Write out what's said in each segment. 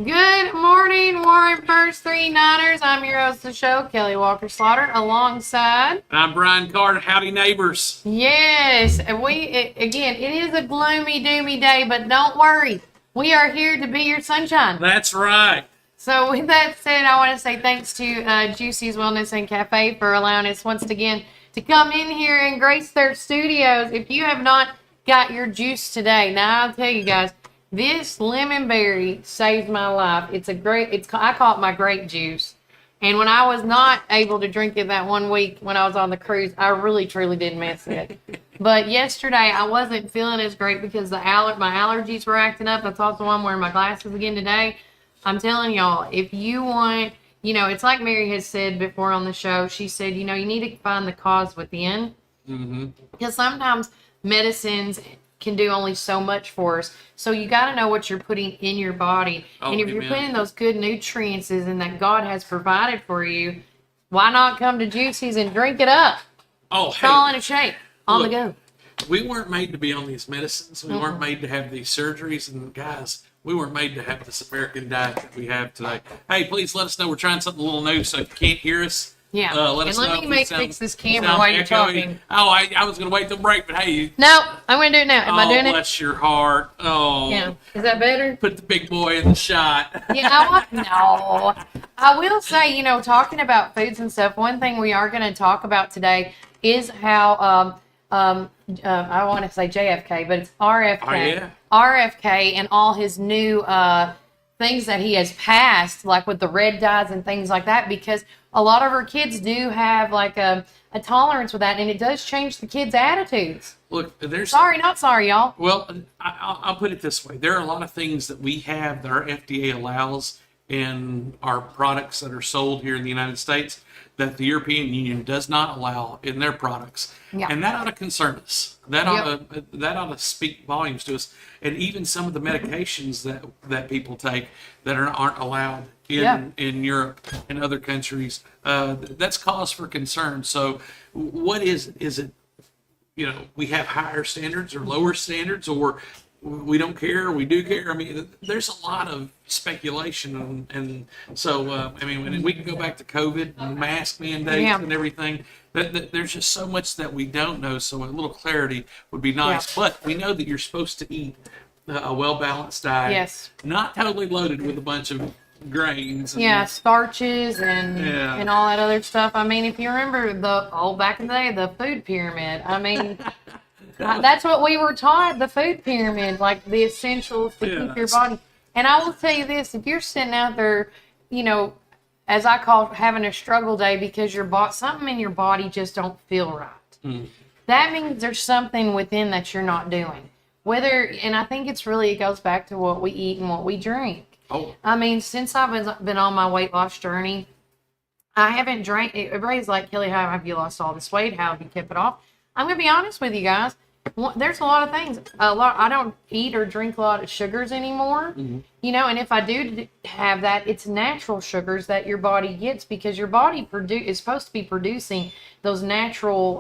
Good morning, Warren First Three Niners. I'm your host of the show, Kelly Walker Slaughter, alongside. I'm Brian Carter. Howdy, neighbors. Yes, again, it is a gloomy, doomy day, but don't worry. We are here to be your sunshine. That's right. So with that said, I want to say thanks to Juicy's Wellness and Cafe for allowing us once again to come in here and grace their studios. If you have not got your juice today, now I'll tell you guys, this lemon berry saved my life. I call it my grape juice. And when I was not able to drink it that one week when I was on the cruise, I really truly did miss it. But yesterday I wasn't feeling as great because my allergies were acting up. That's also why I'm wearing my glasses again today. I'm telling y'all, if you want, it's like Mary has said before on the show. She said, you need to find the cause within. Mm-hmm. Because sometimes medicines can do only so much for us. So you got to know what you're putting in your body. And if you're putting those good nutrients and that God has provided for you, why not come to Juicy's and drink it up? It's all in a shake, on the go. We weren't made to be on these medicines. We weren't made to have these surgeries. And guys, we weren't made to have this American diet that we have today. Hey, please let us know. We're trying something a little new, so if you can't hear us, yeah. Let us know. Let me fix this camera while you're talking. Oh, I was going to wait till break, but hey. No, I'm going to do it now. Am I doing it? Bless your heart. Oh. Yeah. Is that better? Put the big boy in the shot. No. I will say, talking about foods and stuff, one thing we are going to talk about today is how, I want to say JFK, but it's RFK. Oh, yeah. RFK and all his new things that he has passed, like with the red dyes and things like that, because a lot of our kids do have like a tolerance with that, and it does change the kids' attitudes. Look, not sorry, y'all. Well, I'll put it this way. There are a lot of things that we have that our FDA allows in our products that are sold here in the United States that the European Union does not allow in their products. Yeah. And that ought to concern us. That ought to speak volumes to us. And even some of the medications that people take that aren't allowed in Europe and other countries, that's cause for concern. So what is it? Is it, we have higher standards or lower standards, or we don't care, we do care? I mean, there's a lot of speculation, and so when we can go back to COVID and mask mandates and everything. There's just so much that we don't know. So a little clarity would be nice. Yeah. But we know that you're supposed to eat a well-balanced diet, not totally loaded with a bunch of grains. Starches and all that other stuff. I mean, if you remember back in the day, the food pyramid. I mean. That's what we were taught, the food pyramid, like the essentials to keep your body. And I will tell you this, if you're sitting out there, as I call having a struggle day because something in your body just don't feel right. That means there's something within that you're not doing. And I think it goes back to what we eat and what we drink. Oh. I mean, since I've been on my weight loss journey, I haven't drank. Everybody's like, Kelly, how have you lost all this weight? How have you kept it off? I'm going to be honest with you guys. There's a lot of things. I don't eat or drink a lot of sugars anymore. Mm-hmm. And if I do have that, it's natural sugars that your body gets because your body is supposed to be producing those natural,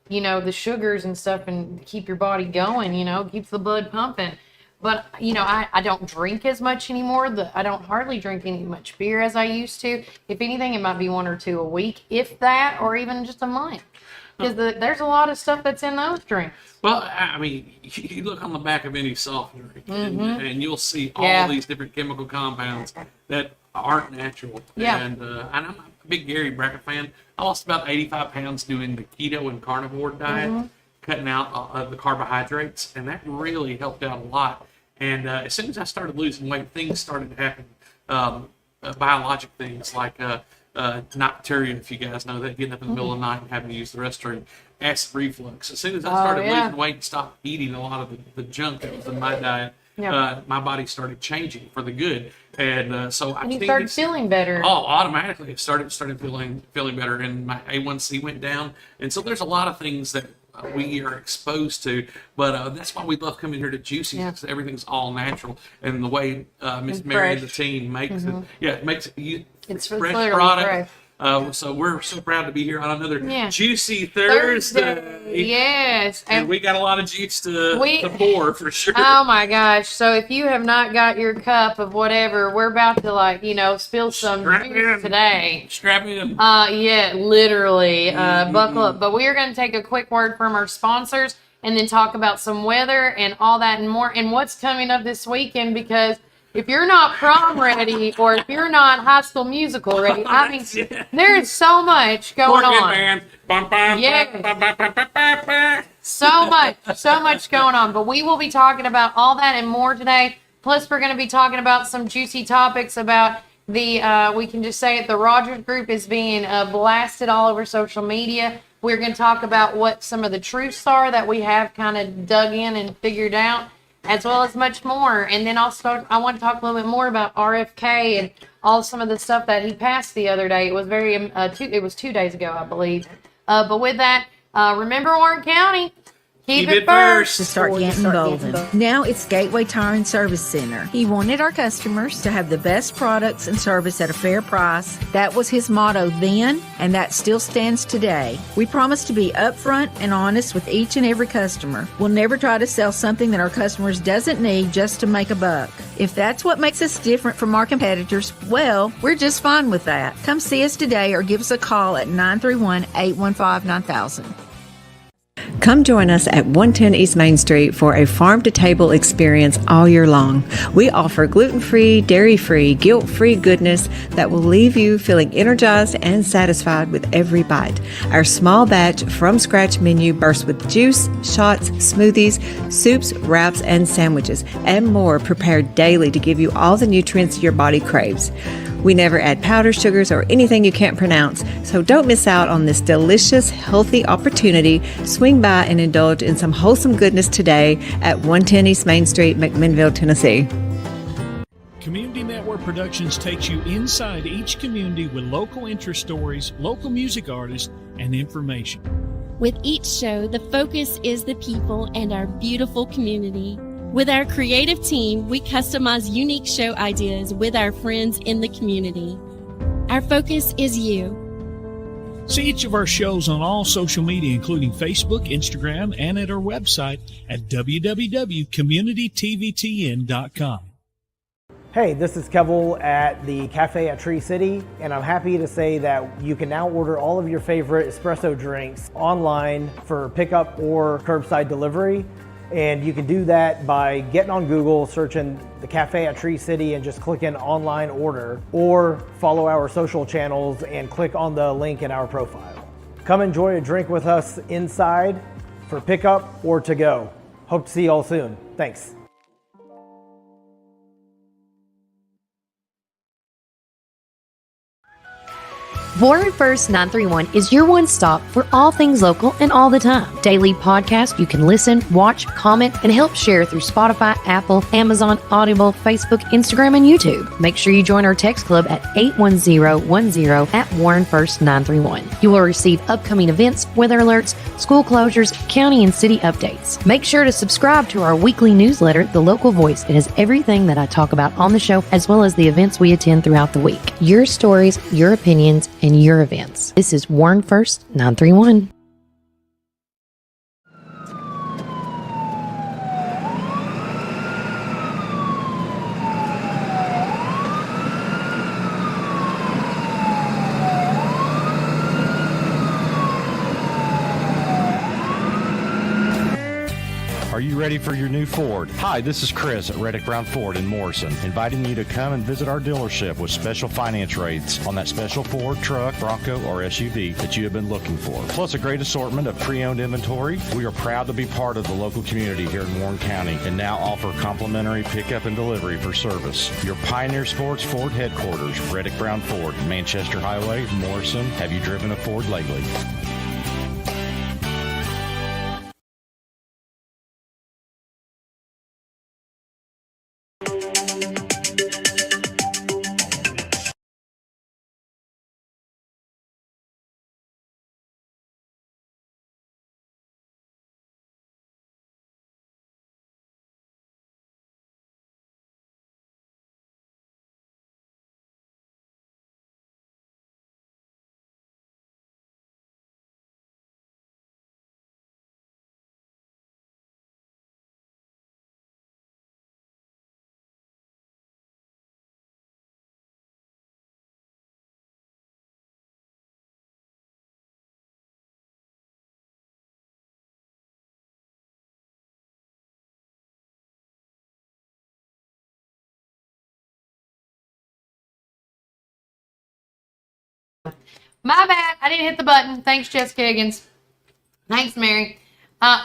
the sugars and stuff and keep your body going, keeps the blood pumping. But, I don't drink as much anymore. I don't hardly drink much beer as I used to. If anything, it might be 1 or 2 a week, if that, or even just a month. Because there's a lot of stuff that's in those drinks. Well, I mean, you look on the back of any soft drink, and you'll see all these different chemical compounds that aren't natural. Yeah. And I'm a big Gary Brecka fan. I lost about 85 pounds doing the keto and carnivore diet, cutting out the carbohydrates, and that really helped out a lot. And as soon as I started losing weight, things started to happen, biologic things like nocturia, if you guys know that, getting up in the middle of the night and having to use the restroom, acid reflux. As soon as I started losing weight and stopped eating a lot of the junk that was in my diet, my body started changing for the good. And so I started feeling better. Oh, automatically it started feeling better, and my A1C went down. And so there's a lot of things that we are exposed to, but that's why we love coming here to Juicy's, because everything's all natural, and the way Miss Mary and the team makes it, it makes it it's fresh literally product. fresh. So we're so proud to be here on another Yeah. Juicy Thursday. Yes. And we got a lot of juice to We- pour for sure. Oh my gosh. So if you have not got your cup of whatever, we're about to spill some Strap juice in. today. Strap in. Yeah, literally. Buckle up. But we are going to take a quick word from our sponsors and then talk about some weather and all that and more and what's coming up this weekend, because if you're not prom ready or if you're not High School Musical ready, I mean, there is so much going Organ on. band. Bum, bum, Yes. bum, bum, bum, bum, bum, bum. So much going on. But we will be talking about all that and more today. Plus, we're going to be talking about some juicy topics about we can just say it, the Rogers Group is being blasted all over social media. We're going to talk about what some of the truths are that we have kind of dug in and figured out, as well as much more. And then also, I want to talk a little bit more about RFK and all some of the stuff that he passed the other day. It was it was 2 days ago, I believe. But with that, remember Warren County, keep it first. To start getting golden. Now it's Gateway Tire and Service Center. He wanted our customers to have the best products and service at a fair price. That was his motto then, and that still stands today. We promise to be upfront and honest with each and every customer. We'll never try to sell something that our customers doesn't need just to make a buck. If that's what makes us different from our competitors, well, we're just fine with that. Come see us today or give us a call at 931-815-9000. Come join us at 110 East Main Street for a farm-to-table experience all year long. We offer gluten-free, dairy-free, guilt-free goodness that will leave you feeling energized and satisfied with every bite. Our small batch from-scratch menu bursts with juice, shots, smoothies, soups, wraps, and sandwiches, and more prepared daily to give you all the nutrients your body craves. We never add powder, sugars, or anything you can't pronounce, so don't miss out on this delicious, healthy opportunity. Swing by and indulge in some wholesome goodness today at 110 East Main Street, McMinnville, Tennessee. Community Network Productions takes you inside each community with local interest stories, local music artists, and information. With each show, the focus is the people and our beautiful community. With our creative team, we customize unique show ideas with our friends in the community. Our focus is you. See each of our shows on all social media, including Facebook, Instagram, and at our website at www.communitytvtn.com. Hey, this is Kevel at the Cafe at Tree City, and I'm happy to say that you can now order all of your favorite espresso drinks online for pickup or curbside delivery. And you can do that by getting on Google, searching the Cafe at Tree City and just clicking online order, or follow our social channels and click on the link in our profile. Come enjoy a drink with us inside for pickup or to go. Hope to see you all soon. Thanks. Warren First 931 is your one stop for all things local and all the time. Daily podcast you can listen, watch, comment, and help share through Spotify, Apple, Amazon, Audible, Facebook, Instagram, and YouTube. Make sure you join our text club at 81010 at Warren First 931. You will receive upcoming events, weather alerts, school closures, county and city updates. Make sure to subscribe to our weekly newsletter, The Local Voice. It has everything that I talk about on the show, as well as the events we attend throughout the week. Your stories, your opinions, and your events. This is Warren First 931. Are you ready for your new Ford? Hi, this is Chris at Reddick Brown Ford in Morrison, inviting you to come and visit our dealership with special finance rates on that special Ford truck, Bronco, or SUV that you have been looking for. Plus a great assortment of pre-owned inventory. We are proud to be part of the local community here in Warren County and now offer complimentary pickup and delivery for service. Your Pioneer Sports Ford headquarters, Reddick Brown Ford, Manchester Highway, Morrison. Have you driven a Ford lately? My bad. I didn't hit the button. Thanks, Jessica Higgins. Thanks, Mary.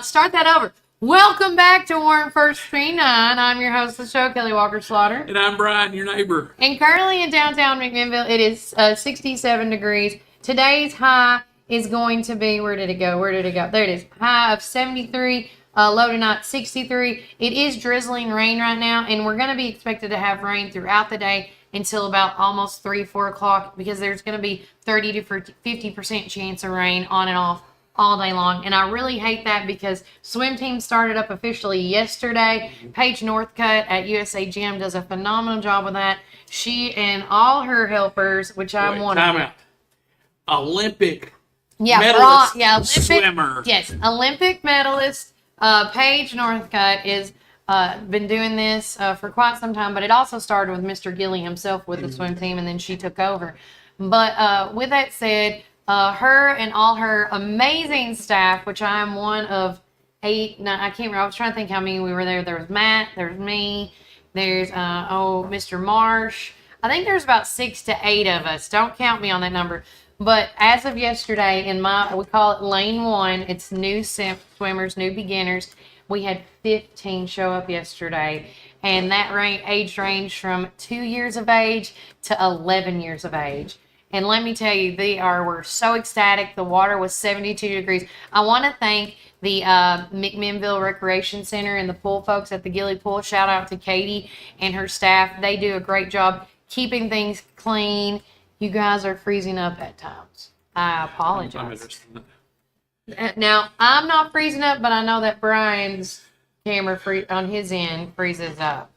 Start that over. Welcome back to Warren First 39. I'm your host of the show, Kelly Walker Slaughter. And I'm Brian, your neighbor. And currently in downtown McMinnville, it is 67 degrees. Today's high is going to be, where did it go? There it is. High of 73, low tonight 63. It is drizzling rain right now, and we're going to be expected to have rain throughout the day until about almost 4 o'clock, because there's going to be 30 to 50% chance of rain on and off all day long. And I really hate that, because swim team started up officially yesterday. Paige Northcutt at USA Gym does a phenomenal job with that. She and all her helpers, which I'm one of Time them. out. Olympic Olympic swimmer. Yes, Olympic medalist. Paige Northcutt is been doing this for quite some time, but it also started with Mr. Gilly himself with the swim team, and then she took over. But with that said, her and all her amazing staff, which I am one of 8, 9, I can't remember. I was trying to think how many we were there. There was Matt, there's me, there's Mr. Marsh. I think there's about 6 to 8 of us. Don't count me on that number. But as of yesterday, we call it lane 1. It's new swimmers, new beginners. We had 15 show up yesterday, and that age ranged from 2 years of age to 11 years of age. And let me tell you, we're so ecstatic. The water was 72 degrees. I want to thank the McMinnville Recreation Center and the pool folks at the Gilly Pool. Shout out to Katie and her staff. They do a great job keeping things clean. You guys are freezing up at times. I apologize. Now, I'm not freezing up, but I know that Brian's camera on his end freezes up.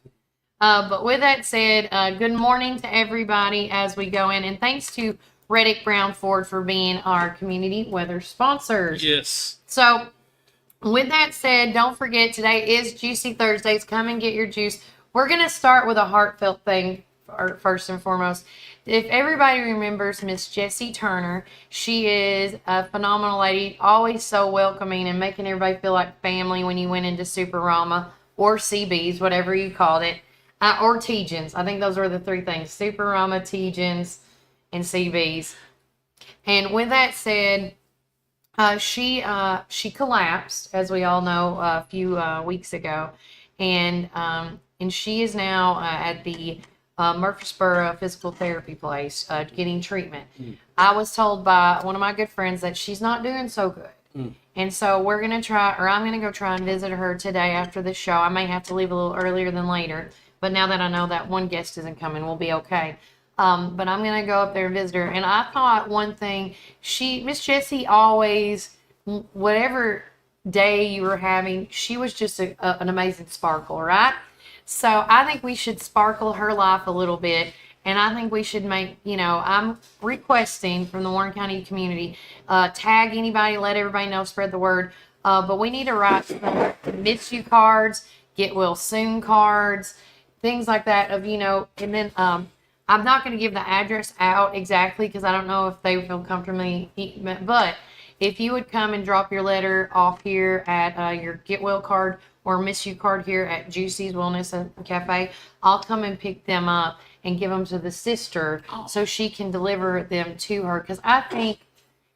But with that said, good morning to everybody as we go in. And thanks to Reddick Brown Ford for being our community weather sponsors. Yes. So with that said, don't forget, today is Juicy Thursdays. Come and get your juice. We're going to start with a heartfelt thing first and foremost. If everybody remembers Miss Jessie Turner, she is a phenomenal lady, always so welcoming and making everybody feel like family when you went into Superama or CB's, whatever you called it, or Teejans. I think those were the 3 things: Superama, Teejans, and CB's. And with that said, she collapsed, as we all know, a few weeks ago, and she is now at the Murfreesboro physical therapy place getting treatment. I was told by one of my good friends that she's not doing so good. And so I'm going to go try and visit her today after the show. I may have to leave a little earlier than later, but now that I know that one guest isn't coming, we'll be okay. But I'm going to go up there and visit her. And I thought one thing, Miss Jessie always, whatever day you were having, she was just an amazing sparkle, right? So I think we should sparkle her life a little bit. And I think we should I'm requesting from the Warren County community, tag anybody, let everybody know, spread the word. But we need to write some miss you cards, get well soon cards, things like that and then I'm not going to give the address out exactly because I don't know if they feel comfortable, but if you would come and drop your letter off here at your Get Well card or Miss You card here at Juicy's Wellness Cafe, I'll come and pick them up and give them to the sister so she can deliver them to her, because I think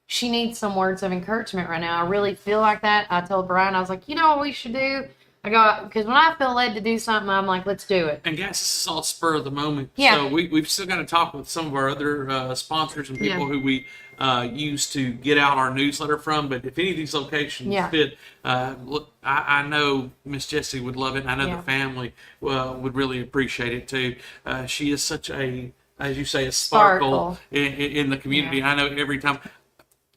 she needs some words of encouragement right now. I really feel like that. I told Brian, I was like, you know what we should do? I go, because when I feel led to do something, I'm like, let's do it. And guys, this is all spur of the moment. Yeah. So we've still got to talk with some of our other sponsors and people who we use to get out our newsletter from. But if any of these locations fit, look, I know Miss Jessie would love it. And I know the family would really appreciate it too. She is such a, as you say, a sparkle. In the community. I know every time.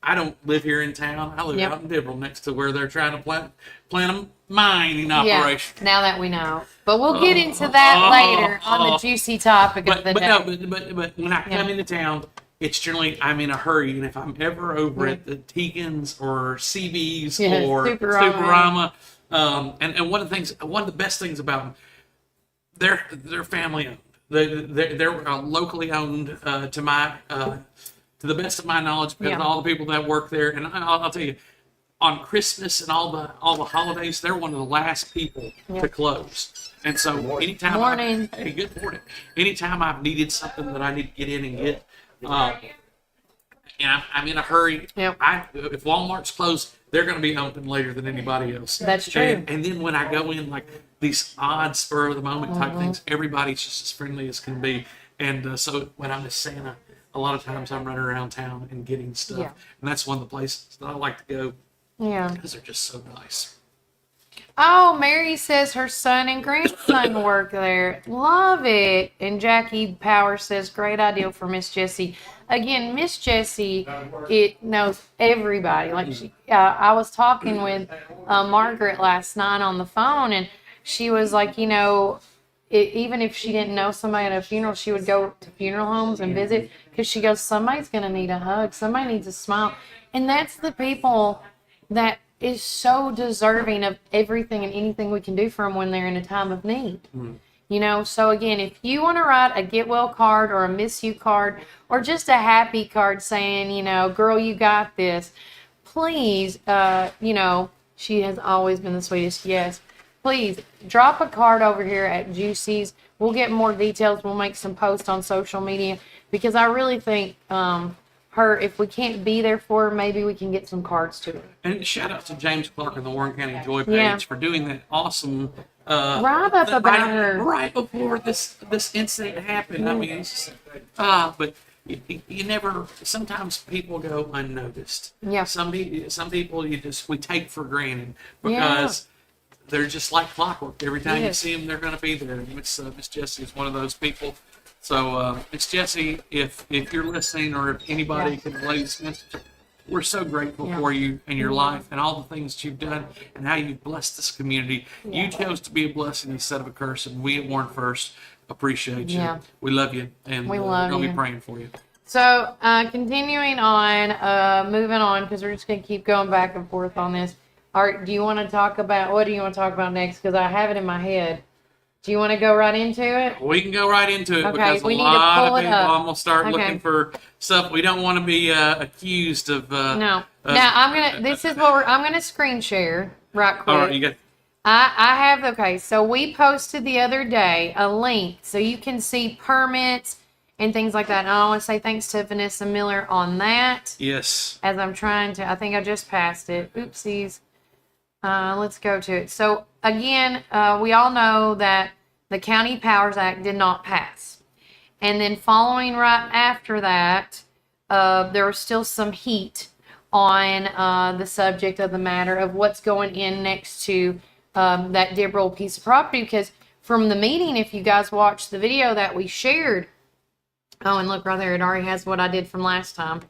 I don't live here in town. I live out in Dibble, next to where they're trying to plant a mining operation. Yeah, now that we know. But we'll get into that later on the juicy topic of the day. But when I come into town, it's generally I'm in a hurry, and if I'm ever over at the Tegan's or CB's or Superama, and one of the best things about them, they're family owned. They're locally owned to the best of my knowledge, because of all the people that work there. And I'll tell you, on Christmas and all the holidays, they're one of the last people to close. And so anytime good morning. Anytime I've needed something that I need to get in and get, and I'm in a hurry. Yep. If Walmart's closed, they're going to be open later than anybody else. That's true. And then when I go in, like these odd spur of the moment type things, everybody's just as friendly as can be. And so when I'm at Santa, a lot of times I'm running around town and getting stuff. Yeah. And that's one of the places that I like to go Yeah. because they're just so nice. Oh, Mary says her son and grandson work there. Love it. And Jackie Power says, great idea for Miss Jessie. Again, Miss Jessie, it knows everybody. Like I was talking with Margaret last night on the phone, and she was like, you know, even if she didn't know somebody at a funeral, she would go to funeral homes and visit because she goes, somebody's going to need a hug. Somebody needs a smile. And that's the people that is so deserving of everything and anything we can do for them when they're in a time of need. You know, so again, if you want to write a get well card or a miss you card or just a happy card saying, you know, girl, you got this, please, you know, she has always been the sweetest. Yes. Please drop a card over here at Juicy's. We'll get more details. We'll make some posts on social media because I really think if we can't be there for her, maybe we can get some cards to her. And shout out to James Clark and the Warren County Joy page for doing that awesome Write up about her. right before this incident happened. I mean, it's just, but you never. Sometimes people go unnoticed. Yeah. Some people we take for granted because they're just like clockwork. Every time you see them, they're going to be there. Miss Jessie is one of those people. So, Miss Jessie, if you're listening or if anybody can relay this message, we're so grateful for you and your life and all the things that you've done and how you've blessed this community. You chose to be a blessing instead of a curse, and we at Warren First appreciate you. Yeah. We love you, and We we're love going to you. be praying for you. So, continuing on, moving on, because we're just going to keep going back and forth on this. Art, do you want to talk about, what do you want to talk about next? Because I have it in my head. Do you want to go right into it? We can go right into it because we a need to lot pull of it people, up. I'm going to start Okay. looking for stuff. We don't want to be accused of. No. Now, this is what I'm going to screen share right quick. All right, you got. I have, okay, so we posted the other day a link so you can see permits and things like that. And I want to say thanks to Vanessa Miller on that. Yes. As I'm trying to, I think I just passed it. Oopsies. Let's go to it. So again, we all know that the County Powers Act did not pass. And then following right after that, there was still some heat on the subject of the matter of what's going in next to that Dibroll piece of property. Because from the meeting, if you guys watched the video that we shared, oh, and look right there, it already has what I did from last time.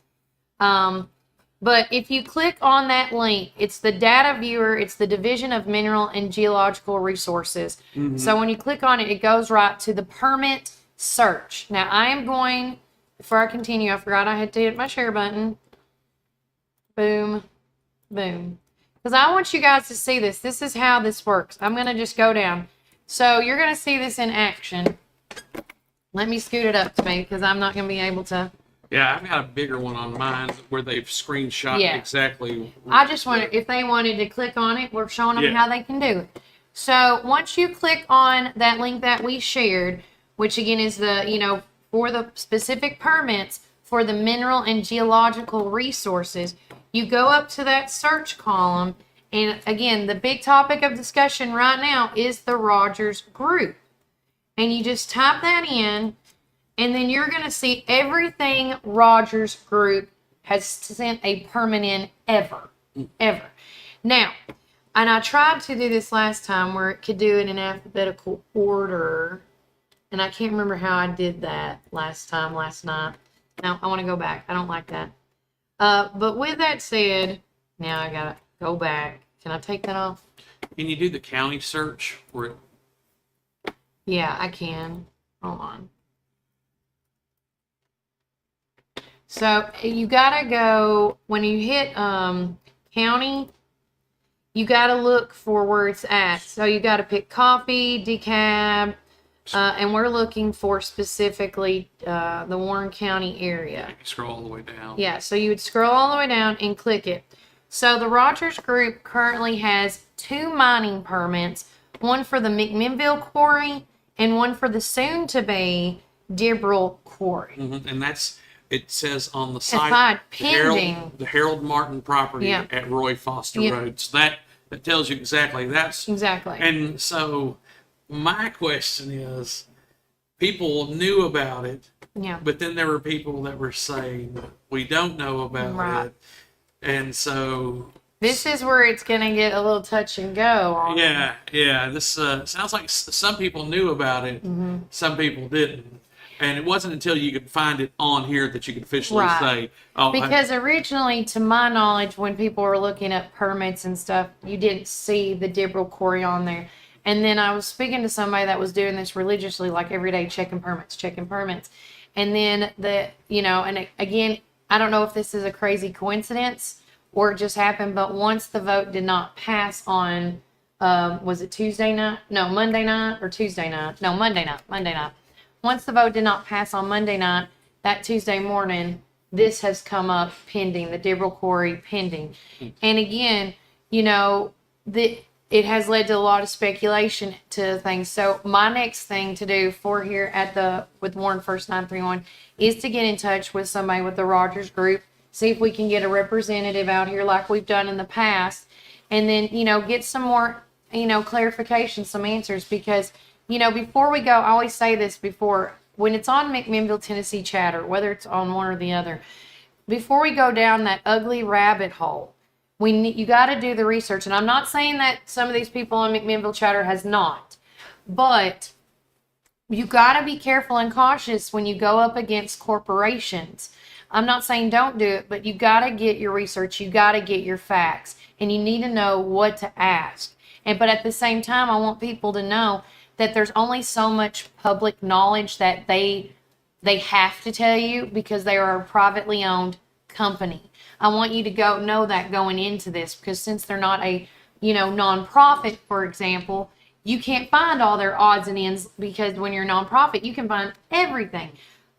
But if you click on that link, it's the data viewer. It's the Division of Mineral and Geological Resources. So when you click on it, it goes right to the permit search. Now I am going, before I continue, I forgot I had to hit my share button. Boom, boom. Because I want you guys to see this. This is how this works. I'm going to just go down. So you're going to see this in action. Let me scoot it up to me because I'm not going to be able to. Yeah, I've got a bigger one on mine where they've screenshot exactly. I just wanted, if they wanted to click on it, we're showing them how they can do it. So once you click on that link that we shared, which again is the, for the specific permits for the mineral and geological resources, you go up to that search column. And again, the big topic of discussion right now is the Rogers Group. And you just type that in. And then you're going to see everything Rogers Group has sent a permit in ever. Now, and I tried to do this last time where it could do it in alphabetical order. And I can't remember how I did that last night. Now, I want to go back. I don't like that. But with that said, now I got to go back. Can I take that off? Can you do the county search? Yeah, I can. Hold on. So you gotta go, when you hit county, you gotta look for where it's at. So you gotta pick coffee, decab, and we're looking for specifically the Warren County area. You can scroll all the way down. Yeah, so you would scroll all the way down and click it. So the Rogers Group currently has 2 mining permits, one for the McMinnville Quarry and one for the soon-to-be Dibroll Quarry. And that's it says on the Aside, site, pending. the Harold Martin property Yeah. at Roy Foster Yeah. Road. So that tells you exactly. Exactly. And so my question is, people knew about it, Yeah. but then there were people that were saying, we don't know about Right. it. And so, This is where it's going to get a little touch and go. On yeah, this sounds like some people knew about it, Mm-hmm. some people didn't. And it wasn't until you could find it on here that you could officially Right. say, oh, Because originally, to my knowledge, when people were looking at permits and stuff, you didn't see the Dibble Quarry on there. And then I was speaking to somebody that was doing this religiously, like every day, checking permits. And then and again, I don't know if this is a crazy coincidence or it just happened, but once the vote did not pass on, was it Tuesday night? No, Monday night or Tuesday night? No, Monday night. Once the vote did not pass on Monday night, that Tuesday morning, this has come up pending, the Dibble Quarry pending. And again, it has led to a lot of speculation to things. So my next thing to do for here with Warren First 931 is to get in touch with somebody with the Rogers Group, see if we can get a representative out here like we've done in the past, and then, get some more, clarification, some answers, because, before we go, I always say this before, when it's on McMinnville, Tennessee Chatter, whether it's on one or the other, before we go down that ugly rabbit hole, you got to do the research. And I'm not saying that some of these people on McMinnville Chatter has not, but you got to be careful and cautious when you go up against corporations. I'm not saying don't do it, but you got to get your research. You got to get your facts, and you need to know what to ask. But at the same time, I want people to know that there's only so much public knowledge that they have to tell you, because they are a privately owned company. I want you to know that going into this, because since they're not a, nonprofit, for example, you can't find all their odds and ends, because when you're a nonprofit, you can find everything.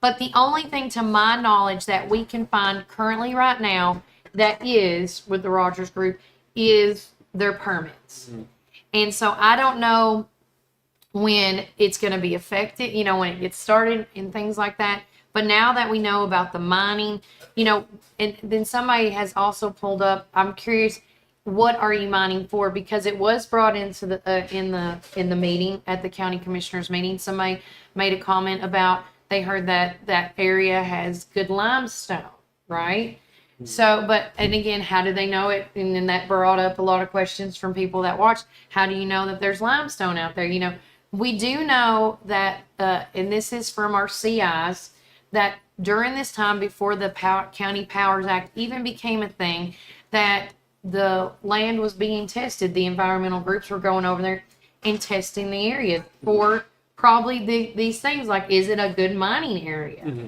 But the only thing to my knowledge that we can find currently right now that is with the Rogers Group is their permits. Mm-hmm. And so I don't know when it's going to be affected, when it gets started and things like that. But now that we know about the mining, and then somebody has also pulled up, I'm curious, what are you mining for? Because it was brought into the in the meeting at the county commissioners meeting. Somebody made a comment about they heard that area has good limestone, right? Mm-hmm. So, and again, how do they know it? And then that brought up a lot of questions from people that watched. How do you know that there's limestone out there? We do know that, and this is from our CIs, that during this time before the County Powers Act even became a thing, that the land was being tested. The environmental groups were going over there and testing the area for probably these things, like, is it a good mining area? Mm-hmm.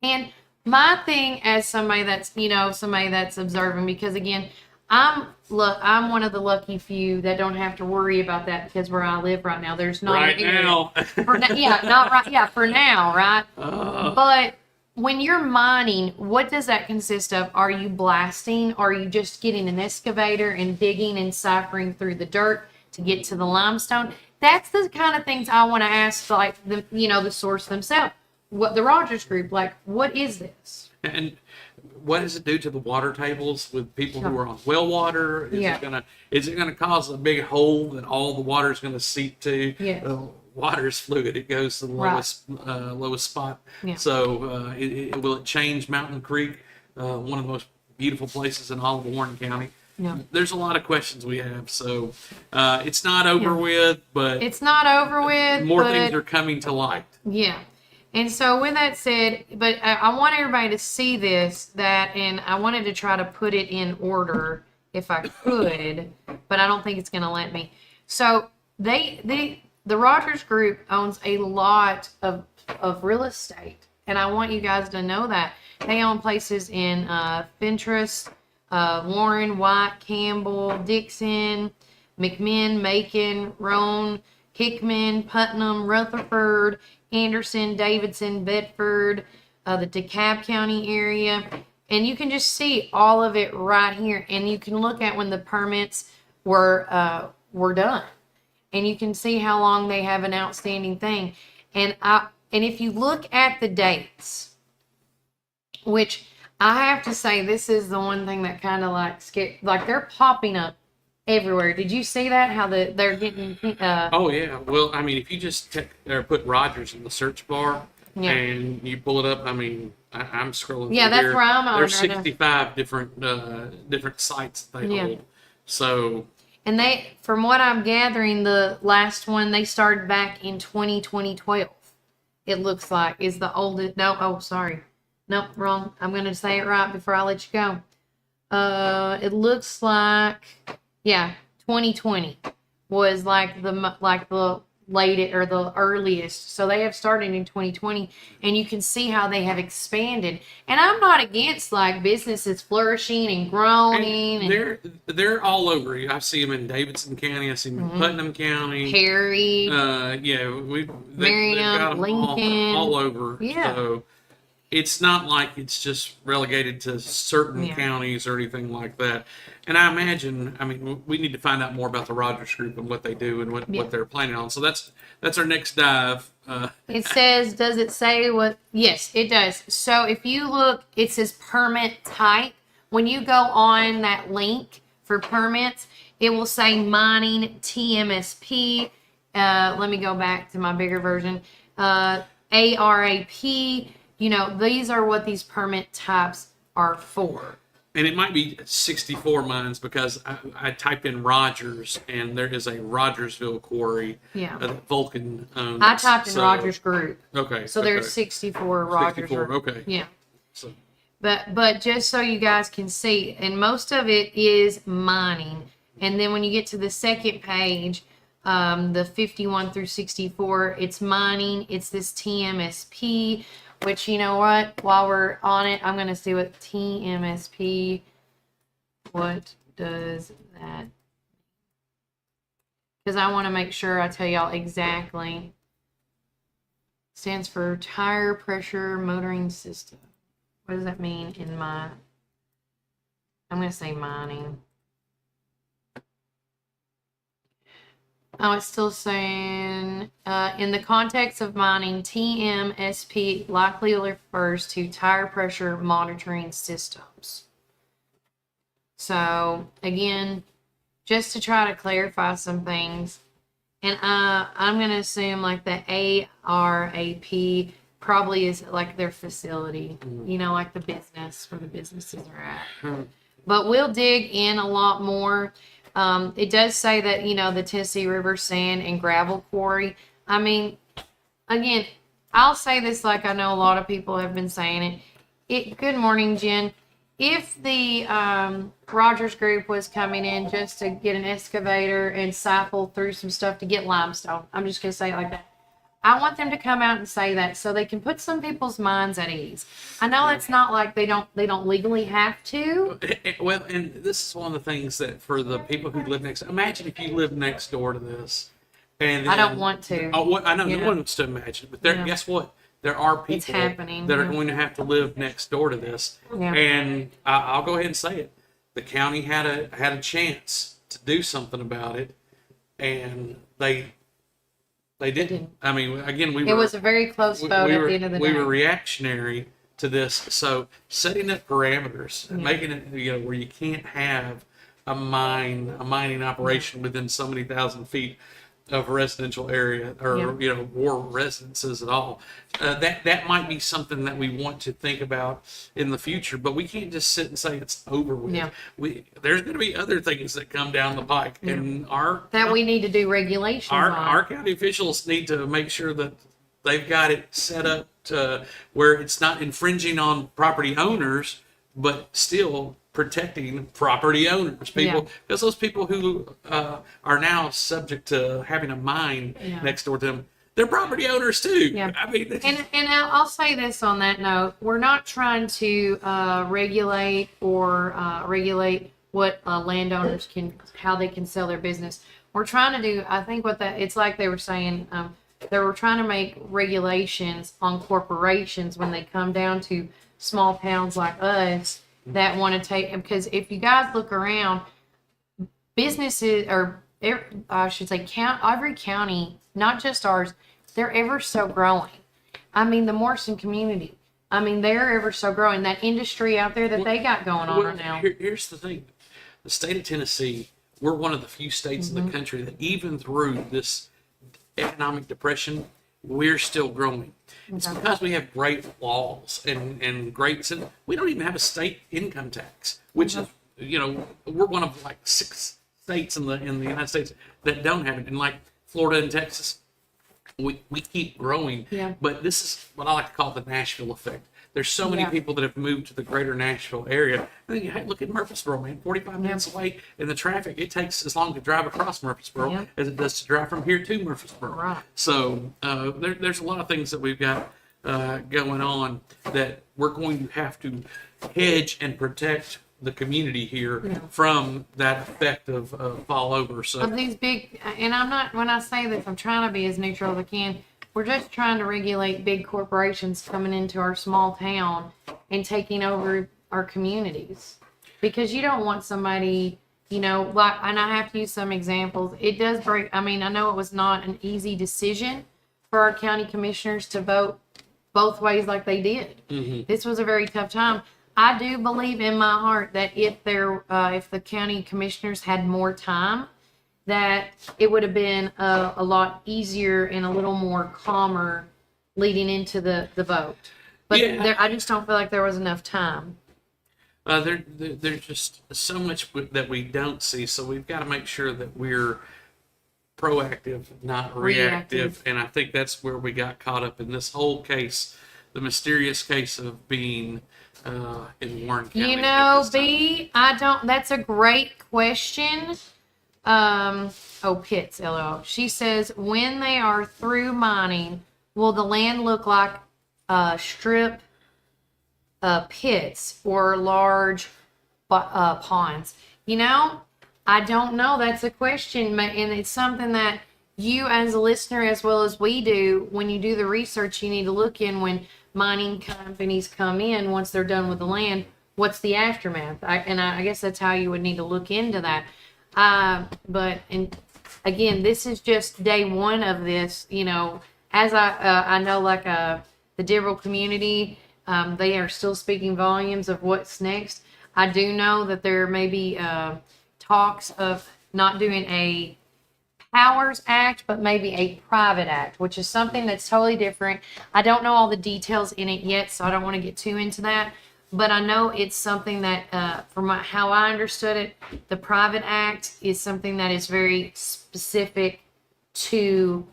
And my thing as somebody that's observing, because again, I'm one of the lucky few that don't have to worry about that, because where I live right now, there's not right now. For now, right? But when you're mining, what does that consist of? Are you blasting? Are you just getting an excavator and digging and ciphering through the dirt to get to the limestone? That's the kind of things I want to ask, like the source themselves. What the Rogers Group, like, what is this? And what does it do to the water tables with people who are on well water? Is it gonna cause a big hole that all the water is gonna seep to? Yeah. Water is fluid; it goes to the lowest spot. Yeah. So, will it change Mountain Creek, one of the most beautiful places in all of Warren County? Yeah. There's a lot of questions we have, so it's not over with, but it's not over with. More things are coming to light. Yeah. And so with that said, but I want everybody to see this, and I wanted to try to put it in order if I could, but I don't think it's going to let me. So the Rogers Group owns a lot of real estate, and I want you guys to know that. They own places in Fentress, Warren, White, Campbell, Dixon, McMinn, Macon, Roan, Hickman, Putnam, Rutherford, Anderson, Davidson, Bedford, the DeKalb County area. And you can just see all of it right here. And you can look at when the permits were done. And you can see how long they have an outstanding thing. And if you look at the dates, which I have to say, this is the one thing that kind of like like they're popping up everywhere. Did you see that? How they're getting? Oh yeah. Well, I mean, if you just put Rogers in the search bar Yeah. and you pull it up, I mean, I'm scrolling. Yeah, through that's here. where I'm on There's right now. 65 different sites that they Yeah. hold. So And they, from what I'm gathering, the last one they started back in 2012. It looks like is the oldest. No, oh sorry, nope, wrong. I'm gonna say it right before I let you go. It looks like, yeah, 2020 was like the latest or the earliest. So they have started in 2020, and you can see how they have expanded. And I'm not against like businesses flourishing and growing. And they're all over. I see them in Davidson County. I see them in Putnam County. Perry. Yeah, Miriam, they've got them Lincoln. all over. Yeah. So it's not like it's just relegated to certain Yeah. counties or anything like that. And I imagine, I mean, we need to find out more about the Rogers Group and what they do and what they're planning on. So that's our next dive. It says, does it say what? Yes, it does. So if you look, it says permit type. When you go on that link for permits, it will say mining TMSP. Let me go back to my bigger version. ARAP. You know, these are what these permit types are for. And it might be 64 mines because I typed in Rogers and there is a Rogersville quarry Yeah. that Vulcan owns. I typed in So- Rogers Group. Okay. So there's 64 Rogers. 64, okay. Yeah. So, But just so you guys can see, and most of it is mining. And then when you get to the second page, the 51 through 64, it's mining. It's this TMSP, which, you know what? While we're on it, I'm going to see what TMSP, what does that? Because I want to make sure I tell y'all exactly. Stands for tire pressure motoring system. What does that mean in my, I'm going to say mining. Oh, it's still saying, in the context of mining, TMSP likely refers to tire pressure monitoring systems. So, again, just to try to clarify some things, and I'm going to assume like the ARAP probably is like their facility, you know, like the business where the businesses are at. But we'll dig in a lot more. It does say that, you know, the Tennessee River Sand and Gravel Quarry. I mean, again, I'll say this like I know a lot of people have been saying it. Good morning, Jen. If the Rogers Group was coming in just to get an excavator and siphon through some stuff to get limestone, I'm just going to say it like that. I want them to come out and say that so they can put some people's minds at ease. I know it's not like they don't legally have to. well, and this is one of the things that for the people who live next, imagine if you live next door to this. And I don't want to. Oh, I know, You no know. one wants to imagine, but there, Yeah. guess what? There are people It's happening, that are yeah. going to have to live next door to this. Yeah. And I'll go ahead and say it. The county had a chance to do something about it, and they didn't. I mean, again, It was a very close vote at the end of the day. we were reactionary to this. So setting up parameters, and making it, you know, where you can't have a mining operation within so many thousand feet of a residential area or Yeah. you know, or residences at all. That might be something that we want to think about in the future, but we can't just sit and say it's over with. Yeah. There's going to be other things that come down the pike, and that we need to do regulations on. our county officials need to make sure that they've got it set up to where it's not infringing on property owners, but still protecting property owners, people, because those people who are now subject to having a mine next door to them, they're property owners too. Yeah. I mean, And I'll say this on that note: we're not trying to regulate what landowners can, how they can sell their business. We're trying to do, I think, it's like they were saying, they were trying to make regulations on corporations when they come down to small towns like us that want to take, because if you guys look around, businesses, or I should say every county, not just ours, they're ever so growing. I mean, the Morrison community, I mean, they're ever so growing. That industry out there that they got going on right now. Here's the thing. The state of Tennessee, we're one of the few states in the country that even through this economic depression, we're still growing. It's because we have great laws and great, we don't even have a state income tax, which is, we're one of like 6 states in the United States that don't have it. And like Florida and Texas, we keep growing. Yeah. But this is what I like to call the Nashville effect. There's so many people that have moved to the greater Nashville area. I mean, hey, look at Murfreesboro, man, 45 minutes away in the traffic. It takes as long to drive across Murfreesboro as it does to drive from here to Murfreesboro. Right. So there's a lot of things that we've got going on that we're going to have to hedge and protect the community here from that effect of fall over. So Of these big, and I'm not, when I say this, I'm trying to be as neutral as I can. We're just trying to regulate big corporations coming into our small town and taking over our communities. Because you don't want somebody, like, and I have to use some examples. It does break, I mean, I know it was not an easy decision for our county commissioners to vote both ways like they did. This was a very tough time. I do believe in my heart that if the county commissioners had more time, that it would have been a lot easier and a little more calmer leading into the vote. But I just don't feel like there was enough time. there's just so much that we don't see. So we've got to make sure that we're proactive, not reactive. And I think that's where we got caught up in this whole case, the mysterious case of being in Warren County. That's a great question. Pitts, LO. She says, when they are through mining, will the land look like strip pits or large ponds? I don't know. That's a question, and it's something that you as a listener, as well as we do, when you do the research, you need to look in when mining companies come in, once they're done with the land, what's the aftermath? I guess that's how you would need to look into that. But again, this is just day one of this, as I know, like, the Dibble community, they are still speaking volumes of what's next. I do know that there may be, talks of not doing a Powers Act, but maybe a private act, which is something that's totally different. I don't know all the details in it yet, so I don't want to get too into that. But I know it's something that, from how I understood it, the private act is something that is very specific to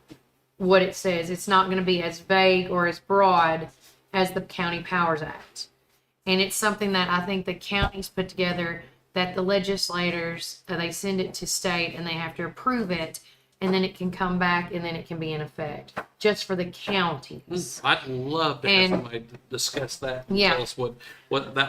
what it says. It's not going to be as vague or as broad as the County Powers Act. And it's something that I think the counties put together, that the legislators, they send it to state and they have to approve it, and then it can come back and then it can be in effect just for the counties. I'd love to have somebody discuss that and tell us what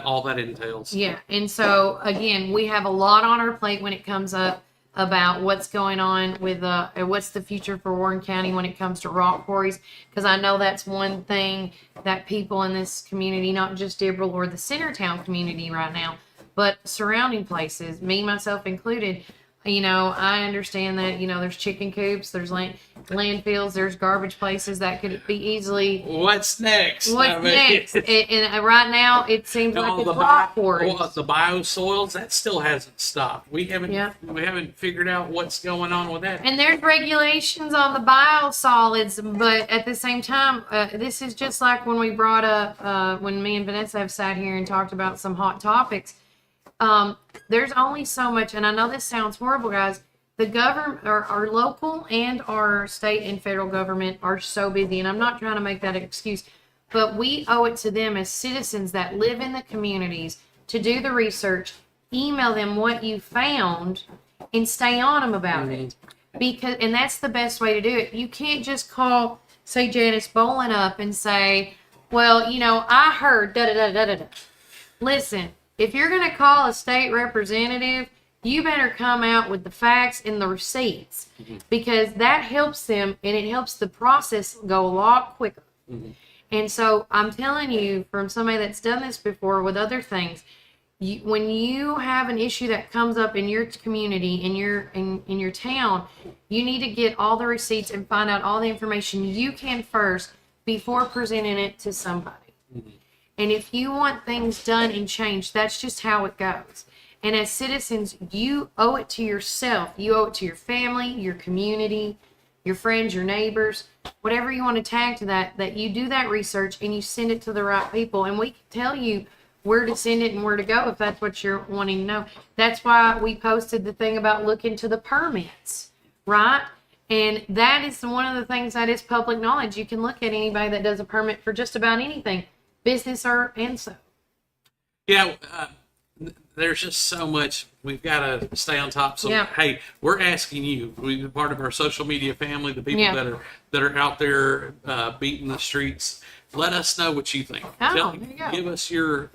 all that entails. Yeah, and so again, we have a lot on our plate when it comes up about what's going on with what's the future for Warren County when it comes to rock quarries, because I know that's one thing that people in this community, not just Dibble or the Centertown community right now, but surrounding places, me, myself included, I understand that, there's chicken coops, there's landfills, there's garbage places that could be easily. What's next? Next? And right now, it seems like it's rock quarries. The biosoils, that still hasn't stopped. We haven't figured out what's going on with that. And there's regulations on the biosolids, but at the same time, this is just like when we brought up, when me and Vanessa have sat here and talked about some hot topics. There's only so much, and I know this sounds horrible, guys. The government, our local and our state and federal government are so busy, and I'm not trying to make that an excuse, but we owe it to them as citizens that live in the communities to do the research, email them what you found, and stay on them about it. And that's the best way to do it. You can't just call, say, Janice Bolin up and say, well, I heard da-da-da-da-da-da. Listen. If you're going to call a state representative, you better come out with the facts and the receipts, because that helps them and it helps the process go a lot quicker. And so I'm telling you, from somebody that's done this before with other things, when you have an issue that comes up in your community, in your town, you need to get all the receipts and find out all the information you can first before presenting it to somebody. And if you want things done and changed, that's just how it goes. And as citizens, you owe it to yourself. You owe it to your family, your community, your friends, your neighbors, whatever you want to tag to that you do that research and you send it to the right people. And we can tell you where to send it and where to go if that's what you're wanting to know. That's why we posted the thing about looking to the permits, right? And that is one of the things that is public knowledge. You can look at anybody that does a permit for just about anything, business and so. Yeah, there's just so much. We've got to stay on top. So, hey, we're asking you, we're part of our social media family, the people that are out there beating the streets. Let us know what you think. There you go. Give us your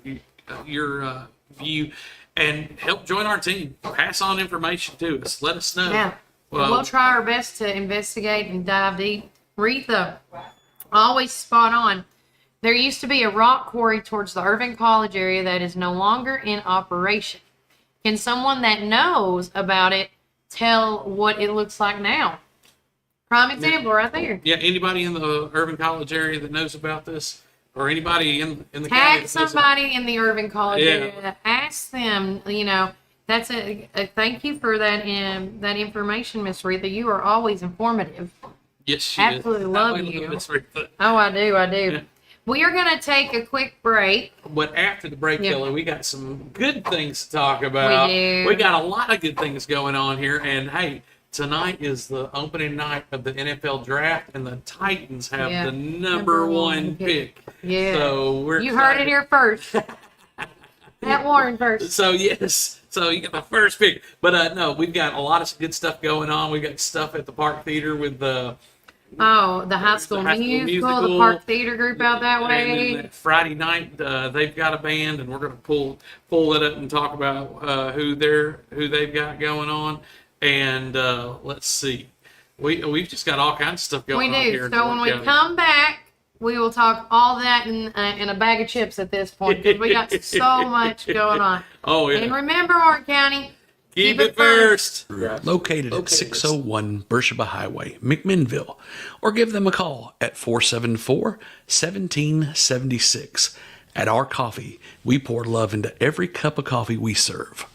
view and help join our team. Pass on information to us. Let us know. Yeah. Well, we'll try our best to investigate and dive deep. Retha, always spot on. There used to be a rock quarry towards the Irving College area that is no longer in operation. Can someone that knows about it tell what it looks like now? Prime example right there. Yeah, anybody in the Irving College area that knows about this, or anybody in the county Tag that knows somebody in the Irving College area. Ask them, that's a thank you for that information, Miss Retha. You are always informative. Yes, she Absolutely is. love I you. Miss Retha. Oh, I do. Yeah. We are going to take a quick break. But after the break, Kelly, we got some good things to talk about. We do. We got a lot of good things going on here. And, hey, tonight is the opening night of the NFL draft, and the Titans have the number one pick. Yeah. So we're You heard it here first. At Warren first. So, yes. So you got the first pick. But, no, we've got a lot of good stuff going on. We got stuff at the Park Theater with the High School Musical, the Park Theater group out that way. And then Friday night, they've got a band, and we're going to pull it up and talk about who they've got going on. And let's see, we've just got all kinds of stuff going on here. So when we come back, we will talk all that in a bag of chips at this point, because we got so much going on. Oh yeah. And remember, Warren County, keep it first. Located at 601 Beersheba Highway, McMinnville, or give them a call at 474-1776. At Our Coffee, we pour love into every cup of coffee we serve.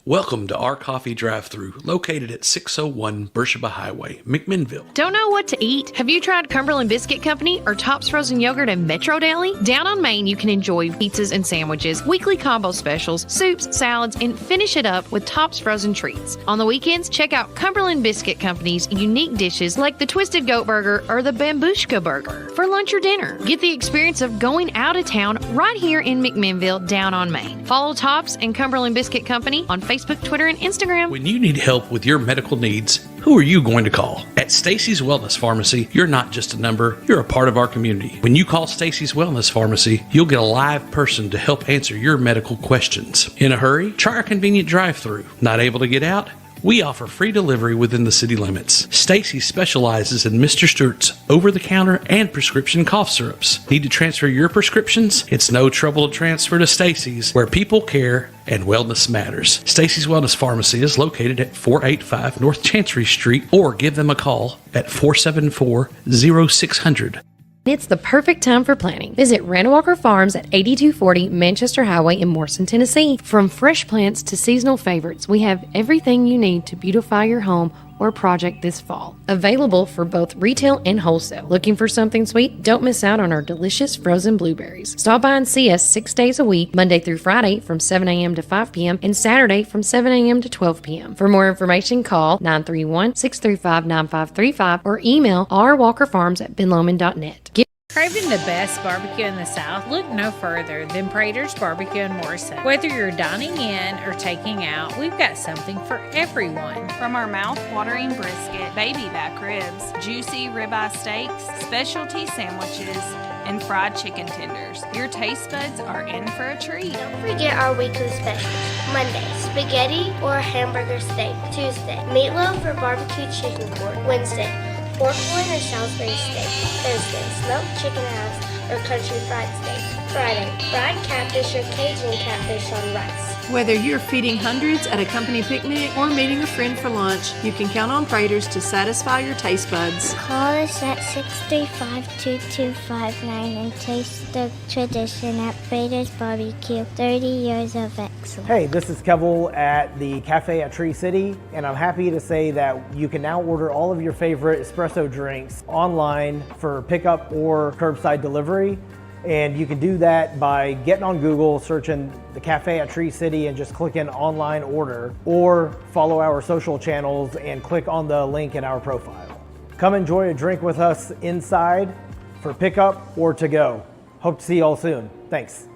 Welcome to Our Coffee Drive-Thru, located at 601 Beersheba Highway, McMinnville. Don't know what to eat? Have you tried Cumberland Biscuit Company or Tops Frozen Yogurt and Metro Deli? Down on Main, you can enjoy pizzas and sandwiches, weekly combo specials, soups, salads, and finish it up with Tops Frozen Treats. On the weekends, check out Cumberland Biscuit Company's unique dishes like the Twisted Goat Burger or the Bambushka Burger. For lunch or dinner, get the experience of going out of town right here in McMinnville, down on Main. Follow Tops and Cumberland Biscuit Company on Facebook, Twitter, and Instagram. When you need help with your medical needs, who are you going to call? At Stacy's Wellness Pharmacy, you're not just a number, you're a part of our community. When you call Stacy's Wellness Pharmacy, you'll get a live person to help answer your medical questions. In a hurry? Try our convenient drive-thru. Not able to get out? We offer free delivery within the city limits. Stacy specializes in Mr. Stewart's over-the-counter and prescription cough syrups. Need to transfer your prescriptions? It's no trouble to transfer to Stacy's, where people care and wellness matters. Stacy's Wellness Pharmacy is located at 485 North Chancery Street, or give them a call at 474-0600. It's the perfect time for planting. Visit Randall Walker Farms at 8240 Manchester Highway in Morrison, Tennessee. From fresh plants to seasonal favorites, we have everything you need to beautify your home or project this fall. Available for both retail and wholesale. Looking for something sweet? Don't miss out on our delicious frozen blueberries. Stop by and see us 6 days a week, Monday through Friday from 7 a.m. to 5 p.m. and Saturday from 7 a.m. to 12 p.m. For more information, call 931-635-9535 or email rwalkerfarms@benlomond.net. Craving the best barbecue in the South? Look no further than Prater's Barbecue in Morrison. Whether you're dining in or taking out, we've got something for everyone. From our mouth-watering brisket, baby back ribs, juicy ribeye steaks, specialty sandwiches, and fried chicken tenders, your taste buds are in for a treat. Don't forget our weekly specials. Monday, spaghetti or hamburger steak. Tuesday, meatloaf or barbecue chicken pork. Wednesday, pork loin or Salisbury steak. Thursday, smoked chicken halves or country fried steak. Friday, fried catfish or Cajun catfish on rice. Whether you're feeding hundreds at a company picnic or meeting a friend for lunch, you can count on Praters to satisfy your taste buds. Call us at 635-2259 and taste the tradition at Prater's Barbecue. 30 years of excellence. Hey, this is Kevel at the Cafe at Tree City, and I'm happy to say that you can now order all of your favorite espresso drinks online for pickup or curbside delivery. And you can do that by getting on Google, searching the Cafe at Tree City and just clicking online order, or follow our social channels and click on the link in our profile. Come enjoy a drink with us inside for pickup or to go. Hope to see you all soon. Thanks.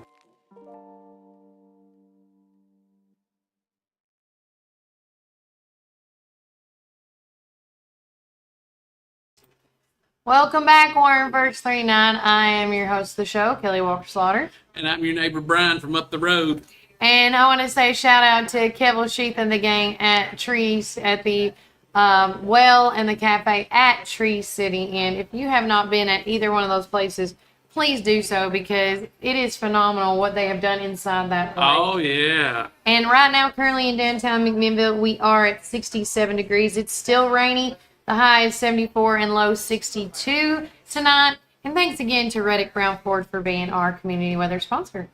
Welcome back, Warren First 39. I am your host of the show, Kelly Walker Slaughter. And I'm your neighbor Brian from up the road. And I want to say shout out to Kevel Sheath and the gang at Trees at the Well and the Cafe at Tree City. And if you have not been at either one of those places, please do so, because it is phenomenal what they have done inside that place. Oh, yeah. And right now, currently in downtown McMinnville, we are at 67 degrees. It's still rainy. The high is 74 and low 62 tonight. And thanks again to Reddick Brown Ford for being our community weather sponsor.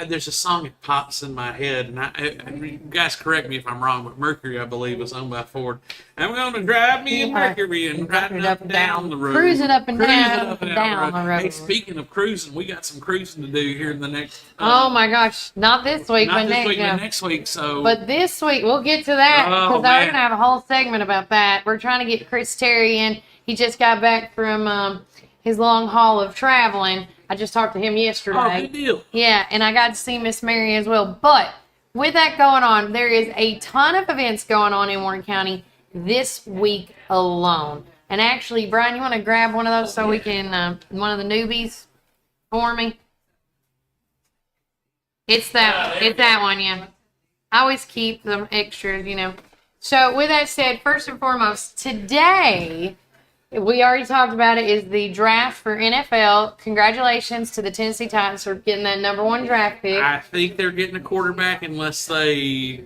There's a song that pops in my head, and you guys correct me if I'm wrong, but Mercury, I believe, was owned by Ford. I'm going to drive me a Mercury and ride it up and down the road. Cruise it up and down the road. Hey, speaking of cruising, we got some cruising to do here in the next... oh my gosh, not this week, but next week, so... But this week, we'll get to that, because we're going to have a whole segment about that. We're trying to get Chris Terry in. He just got back from his long haul of traveling. I just talked to him yesterday. Oh, good deal. Yeah, and I got to see Miss Mary as well. But with that going on, there is a ton of events going on in Warren County this week alone. And actually, Brian, you want to grab one of those so we can, one of the newbies for me? It's that one, yeah. I always keep them extras, you know. So with that said, first and foremost, today... we already talked about it, is the draft for NFL. Congratulations to the Tennessee Titans for getting that #1 draft pick. I think they're getting a quarterback unless they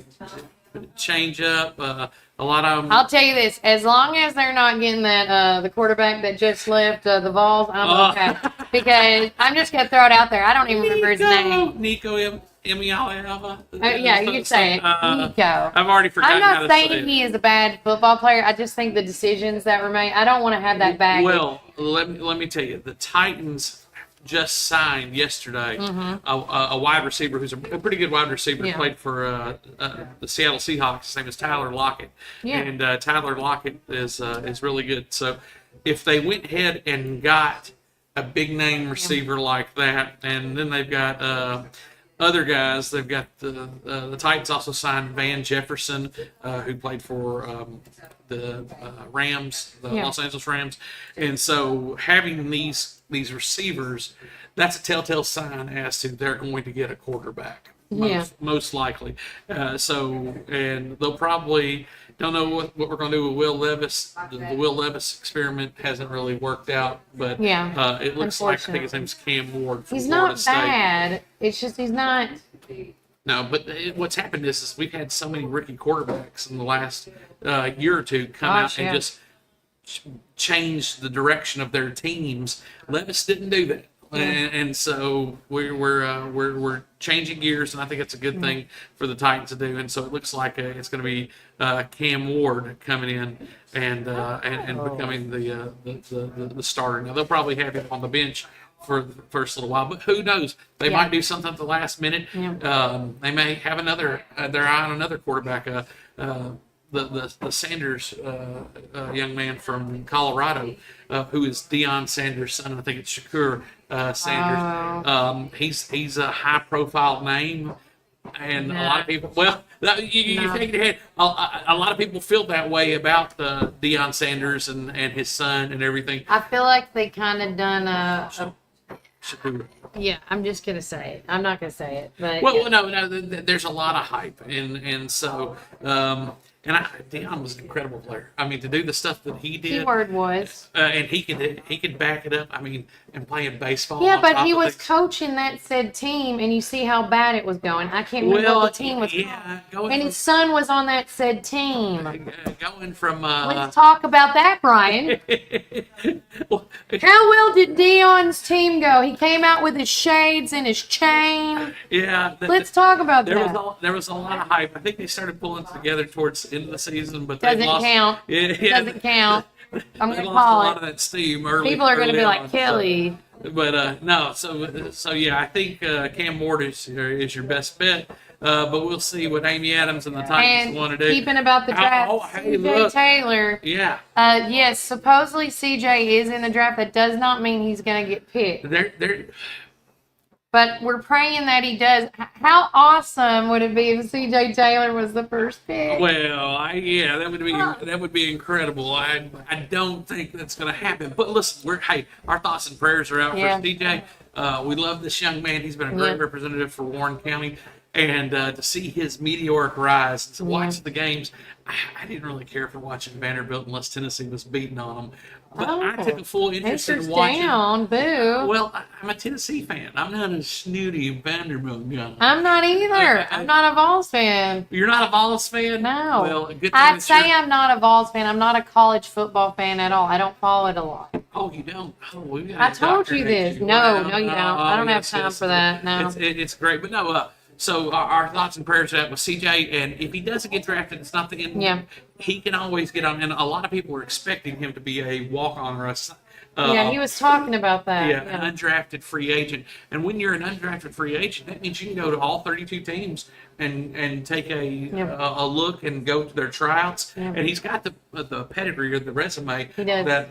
change up. A lot of them. I'll tell you this: as long as they're not getting that the quarterback that just left the Vols, I'm okay. Because I'm just gonna throw it out there. I don't even remember his name. Nico Emealava. Yeah, you can say it. Nico. I've already forgotten how I'm to not say saying it. he is a bad football player. I just think the decisions that were made. I don't want to have that baggage. Well, let me tell you, the Titans just signed yesterday a wide receiver who's a pretty good wide receiver. Yeah. Played for the Seattle Seahawks. His name is Tyler Lockett. Yeah. And Tyler Lockett is really good. So if they went ahead and got a big name receiver like that, and then they've got other guys, they've got the Titans also signed Van Jefferson, who played for the Rams, the Los Angeles Rams, and so having these receivers, that's a telltale sign as to they're going to get a quarterback, most likely. And they'll probably don't know what we're going to do with Will Levis. The Will Levis experiment hasn't really worked out, but it looks like, I think his name's Cam Ward from He's Florida not State. bad. It's just he's not. No, but what's happened is we've had so many rookie quarterbacks in the last year or two come out and just change the direction of their teams. Levis didn't do that. And so we're changing gears, and I think it's a good thing for the Titans to do. And so it looks like it's going to be Cam Ward coming in and becoming the starter. Now they'll probably have him on the bench for the first little while, but who knows? They might do something at the last minute. They may have another. They're on another quarterback. The Sanders young man from Colorado, who is Deion Sanders' son. I think it's Shakur Sanders. He's a high-profile name, and a lot of people. Well, you think ahead. A lot of people feel that way about Deion Sanders and his son and everything. I feel like they kind of done Shakur. Yeah, I'm just gonna say it. I'm not gonna say it, but well, no, there's a lot of hype, and so And Deion was an incredible player. I mean, to do the stuff that he did, Keyword was. and he could back it up. I mean, and playing baseball. Yeah, on but top he of was things. coaching that said team, and you see how bad it was going. I can't remember Well, what the team was yeah, called. And his son was on that said team. Going from. Let's talk about that, Brian. How well did Dion's team go? He came out with his shades and his chain. Yeah. Let's talk about there that. There was a lot of hype. I think they started pulling together towards the end of the season, but they Doesn't lost. count. Yeah, Doesn't count. I'm they going to lost call a lot it. of that steam early. People are going to early be like, on, Kelly. But no, so yeah, I think Cam Ward is your best bet. But we'll see what Amy Adams and the Titans And want to do. keeping about the draft, hey, CJ look. Taylor. Yeah. Yes, supposedly CJ is in the draft. That does not mean he's going to get picked. They're But we're praying that he does. How awesome would it be if CJ Taylor was the first pick? Well, that would be incredible. I don't think that's going to happen. But listen, our thoughts and prayers are out Yeah. for DJ. We love this young man. He's been a great Yeah. representative for Warren County, and to see his meteoric rise, and to watch the games. I didn't really care for watching Vanderbilt unless Tennessee was beating on them. But I took a full interest in Pacers watching. down, boo. Well, I'm a Tennessee fan. I'm not a snooty Vanderbilt guy. I'm not either. I'm not a Vols fan. You're not a Vols fan? No. Well, a good thing I'd that say you're- I'm not a Vols fan. I'm not a college football fan at all. I don't follow it a lot. Oh, you don't? Oh, we got I a told doctor you next this. to you. No, Well, no, you don't. I don't have time for that. No. It's great. But no, so our thoughts and prayers out with CJ, and if he doesn't get drafted, it's not the end. Yeah. He can always get on, and a lot of people are expecting him to be a walk-on or a Yeah, he was talking about that. Yeah, an undrafted free agent. And when you're an undrafted free agent, that means you can go to all 32 teams and take a look and go to their tryouts. Yeah. And he's got the pedigree or the resume He does. that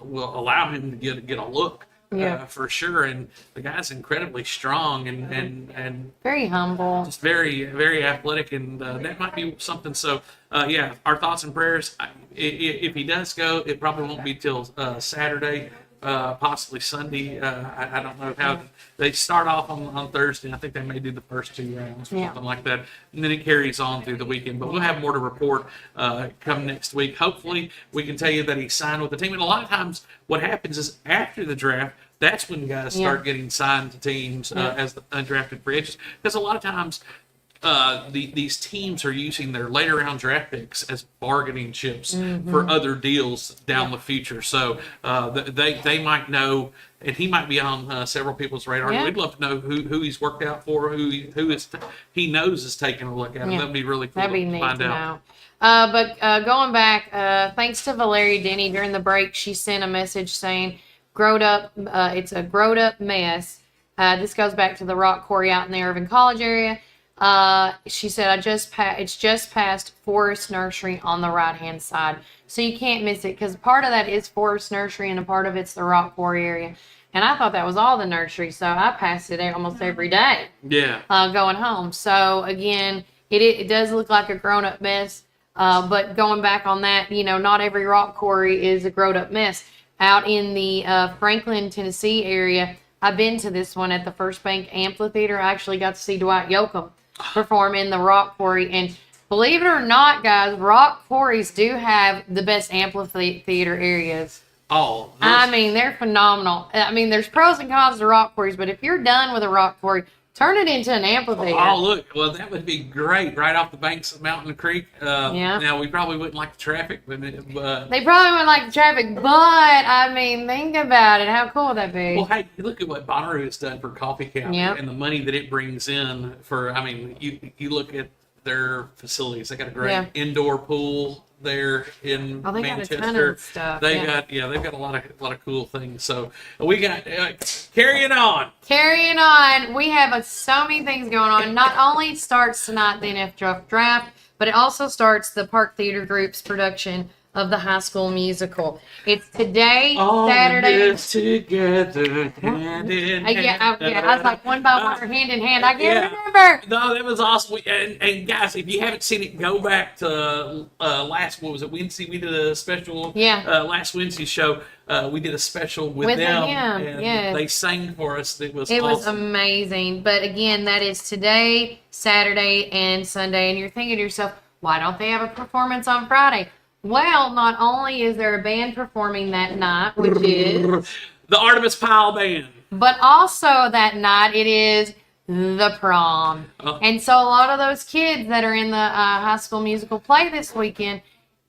will allow him to get a look. Yeah. For sure, and the guy's incredibly strong and Very humble. just very, very athletic, and that might be something. So, yeah, our thoughts and prayers. If he does go, it probably won't be till Saturday, possibly Sunday. I don't know how they start off on Thursday. I think they may do the first 2 rounds or something like that, and then it carries on through the weekend. But we'll have more to report come next week. Hopefully, we can tell you that he signed with the team. And a lot of times, what happens is after the draft, that's when guys start getting signed to teams as the undrafted free agents. Because a lot of times, these teams are using their later round draft picks as bargaining chips for other deals down the future. So they might know, and he might be on several people's radar. Yeah. We'd love to know who he's worked out for, who he knows is taking a look at him. Yeah. That'd be really cool That'd be to neat find to out. know. But going back, thanks to Valeria Denny during the break, she sent a message saying, it's a growed up mess. This goes back to the rock quarry out in the Irving College area. She said, it's just past Forest Nursery on the right hand side. So you can't miss it because part of that is Forest Nursery and a part of it's the rock quarry area. And I thought that was all the nursery. So I passed it almost every day. Yeah. Going home. So again, it does look like a grown up mess. But going back on that, not every rock quarry is a grown up mess. Out in the Franklin, Tennessee area, I've been to this one at the First Bank Amphitheater. I actually got to see Dwight Yoakam perform in the rock quarry. And believe it or not, guys, rock quarries do have the best amphitheater areas. Oh, I mean, they're phenomenal. I mean, there's pros and cons to rock quarries, but if you're done with a rock quarry, turn it into an amphitheater. Oh, look. Well, that would be great right off the banks of Mountain Creek. Yeah. Now, we probably wouldn't like the traffic, but They probably wouldn't like the traffic, but I mean, think about it. How cool would that be? well, hey, look at what Bonnaroo has done for Coffee County Yep. and the money that it brings in for, you look at their facilities. They got a great indoor pool there in Oh, they Manchester. got a ton of stuff. They've got a lot of cool things. So we got carrying on. Carrying on, we have so many things going on. Not only starts tonight the NF Draft, but it also starts the Park Theater Group's production of the High School Musical. It's today, All Saturday. this together, hand in hand. I was like one by one or hand in hand. I can't Yeah. remember. No, that was awesome. And guys, if you haven't seen it, go back to Wednesday? We did a special. Last Wednesday's show, we did a special with them, and yes. they sang for us. It was was awesome. amazing. But again, that is today, Saturday, and Sunday. And you're thinking to yourself, Why don't they have a performance on Friday? Well, not only is there a band performing that night, which is the Artemis Pyle Band, but also that night it is the prom. And so a lot of those kids that are in the High School Musical play this weekend,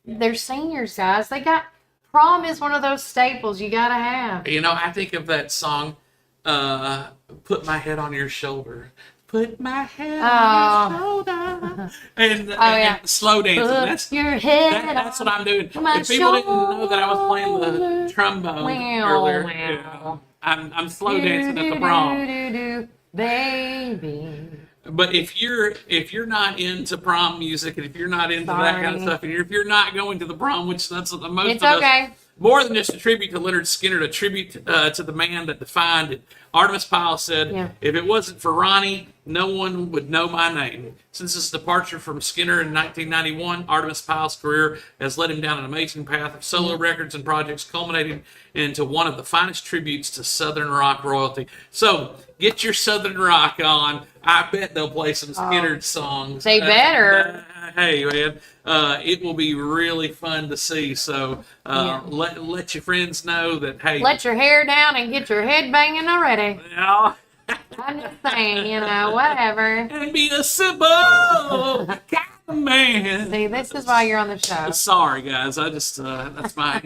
they're seniors, guys. Prom is one of those staples you gotta have. You know, I think of that song, Put My Head on Your Shoulder. Put my head on your shoulder. And slow dancing. That's what I'm doing. If people didn't know that I was playing the trombone earlier, I'm slow dancing at the prom. Baby. But if you're not into prom music, and if you're not into that kind of stuff, and if you're not going to the prom, which that's the most it's of okay. us, more than just a tribute to Leonard Skinner, a tribute to the man that defined it. Artemis Pyle said, if it wasn't for Ronnie, no one would know my name. Since his departure from Skinner in 1991, Artemis Pyle's career has led him down an amazing path of solo records and projects, culminating into one of the finest tributes to Southern rock royalty. So get your Southern rock on. I bet they'll play some Skinner songs. They better. Hey, man, it will be really fun to see. So let your friends know that, hey. Let your hair down and get your head banging already. Yeah. I'm just saying, whatever. And be a simple kind of man. See, this is why you're on the show. Sorry, guys. I just, that's my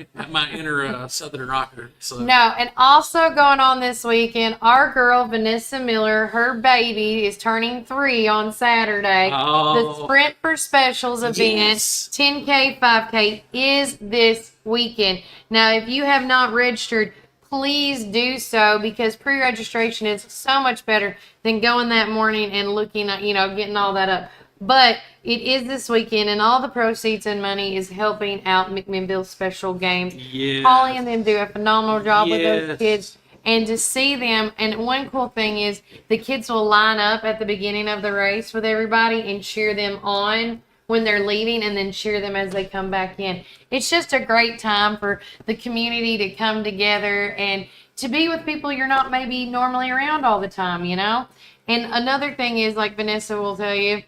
inner Southern rocker. So. No, and also going on this weekend, our girl, Vanessa Miller, her baby is turning 3 on Saturday. Oh. The Sprint for Specials event, 10K, 5K, is this weekend. Now, if you have not registered, please do so, because pre-registration is so much better than going that morning and looking at, getting all that up. But it is this weekend, and all the proceeds and money is helping out McMinnville Special Games. Yes. Holly and them do a phenomenal job with those kids. And to see them, and one cool thing is the kids will line up at the beginning of the race with everybody and cheer them on when they're leaving, and then cheer them as they come back in. It's just a great time for the community to come together and to be with people you're not maybe normally around all the time, And another thing is, like Vanessa will tell you,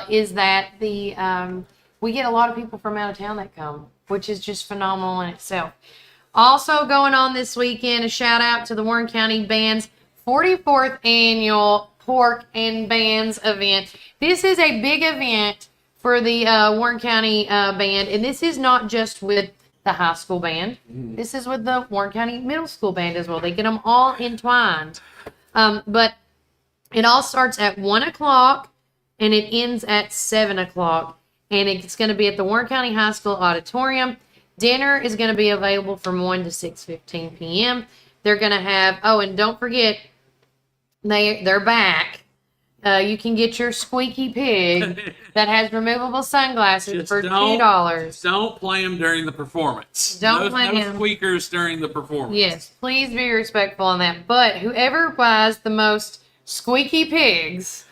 is that we get a lot of people from out of town that come, which is just phenomenal in itself. Also going on this weekend, a shout out to the Warren County Band's 44th annual Pork and Bands event. This is a big event for the Warren County Band, and this is not just with the high school band. This is with the Warren County Middle School Band as well. They get them all entwined. But it all starts at 1 o'clock, and it ends at 7 o'clock. And it's going to be at the Warren County High School Auditorium. Dinner is going to be available from 1 to 6:15 p.m. They're going to have, and don't forget, they're back. You can get your squeaky pig that has removable sunglasses for $2. Don't play them during the performance. Don't play no them. squeakers during the performance. Yes, please be respectful on that. But whoever buys the most squeaky pigs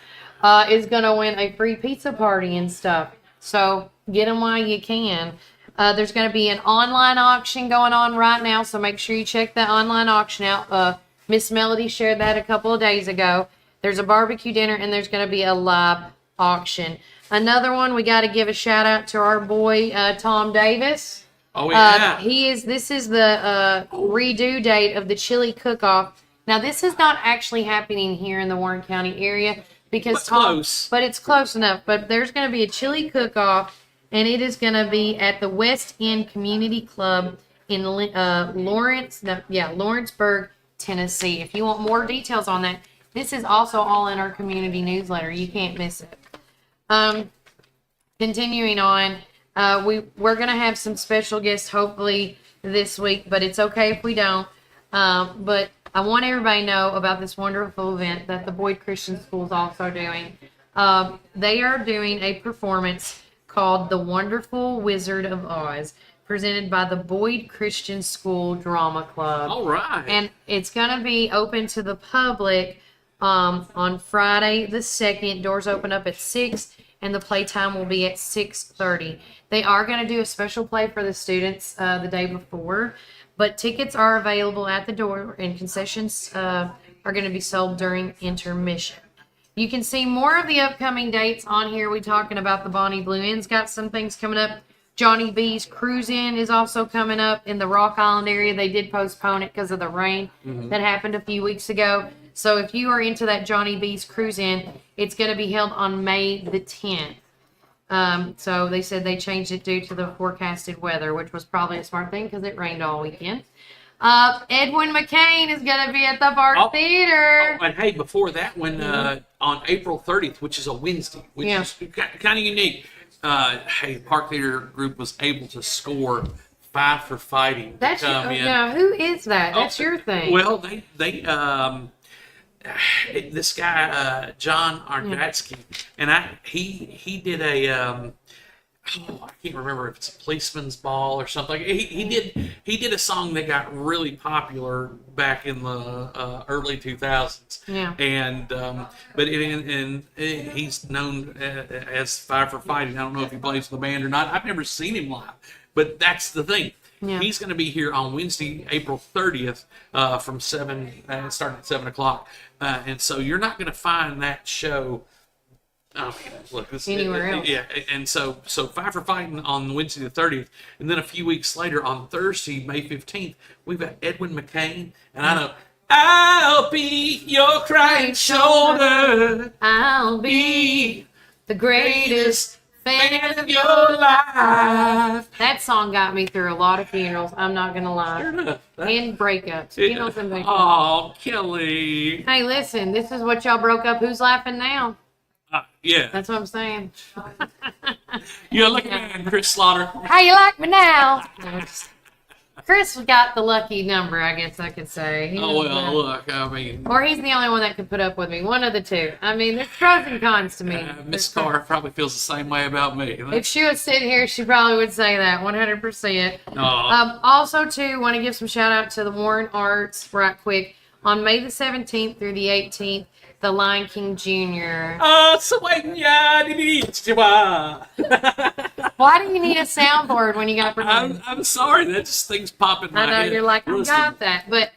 is going to win a free pizza party and stuff. So get them while you can. There's going to be an online auction going on right now, so make sure you check that online auction out. Miss Melody shared that a couple of days ago. There's a barbecue dinner, and there's going to be a live auction. Another one, we got to give a shout out to our boy, Tom Davis. Oh, yeah. This is the redo date of the chili cook-off. Now, this is not actually happening here in the Warren County area because but it's close enough. But there's going to be a chili cook-off, and it is going to be at the West End Community Club in Lawrenceburg, Tennessee. If you want more details on that, this is also all in our community newsletter. You can't miss it. Continuing on, we're going to have some special guests hopefully this week, but it's okay if we don't. But I want everybody to know about this wonderful event that the Boyd Christian School is also doing. They are doing a performance called The Wonderful Wizard of Oz, presented by the Boyd Christian School Drama Club. All right. And it's going to be open to the public on Friday the 2nd. Doors open up at 6, and the playtime will be at 6:30. They are going to do a special play for the students the day before, but tickets are available at the door, and concessions are going to be sold during intermission. You can see more of the upcoming dates on here. We talking about the Bonnie Blue Inn's got some things coming up. Johnny B's Cruise In is also coming up in the Rock Island area. They did postpone it because of the rain that happened a few weeks ago. So if you are into that Johnny B's Cruise In, it's going to be held on May the 10th. So they said they changed it due to the forecasted weather, which was probably a smart thing because it rained all weekend. Edwin McCain is going to be at the Park Theater. Oh, and hey, before that one, on April 30th, which is a Wednesday, which is kind of unique. Hey, the Park Theater group was able to score 5 for Fighting. That's now, who is that? That's your thing. Well, they this guy John Ardatsky, and he did a I can't remember if it's a Policeman's Ball or something. He did a song that got really popular back in the early 2000s. Yeah. And but he's known as 5 for Fighting. I don't know if he plays in the band or not. I've never seen him live, but that's the thing. Yeah. He's going to be here on Wednesday, April 30th, from 7, starting at 7 o'clock. And so you're not going to find that show. Oh, look, anywhere else. Yeah, and so 5 for Fighting on Wednesday the 30th, and then a few weeks later on Thursday, May 15th, we've got Edwin McCain, and I know I'll be your crying shoulder. I'll be the greatest fan of your life. That song got me through a lot of funerals. I'm not gonna lie. And breakups. Funerals and breakups. Oh, Kelly. Hey, listen, this is what y'all broke up. Who's laughing now? Yeah. That's what I'm saying. You're a lucky man, Chris Slaughter. How you like me now? Chris got the lucky number, I guess I could say. Look, I mean. Or he's the only one that could put up with me. One of the two. I mean, there's pros and cons to me. Miss Carr probably feels the same way about me. If she was sitting here, she probably would say that 100%. Oh. Also, too, want to give some shout out to the Warren Arts right quick. On May the 17th through the 18th, the Lion King Jr. Why do you need a soundboard when you got production? I'm sorry, that just things pop in my head. I know, you're like, I got that. But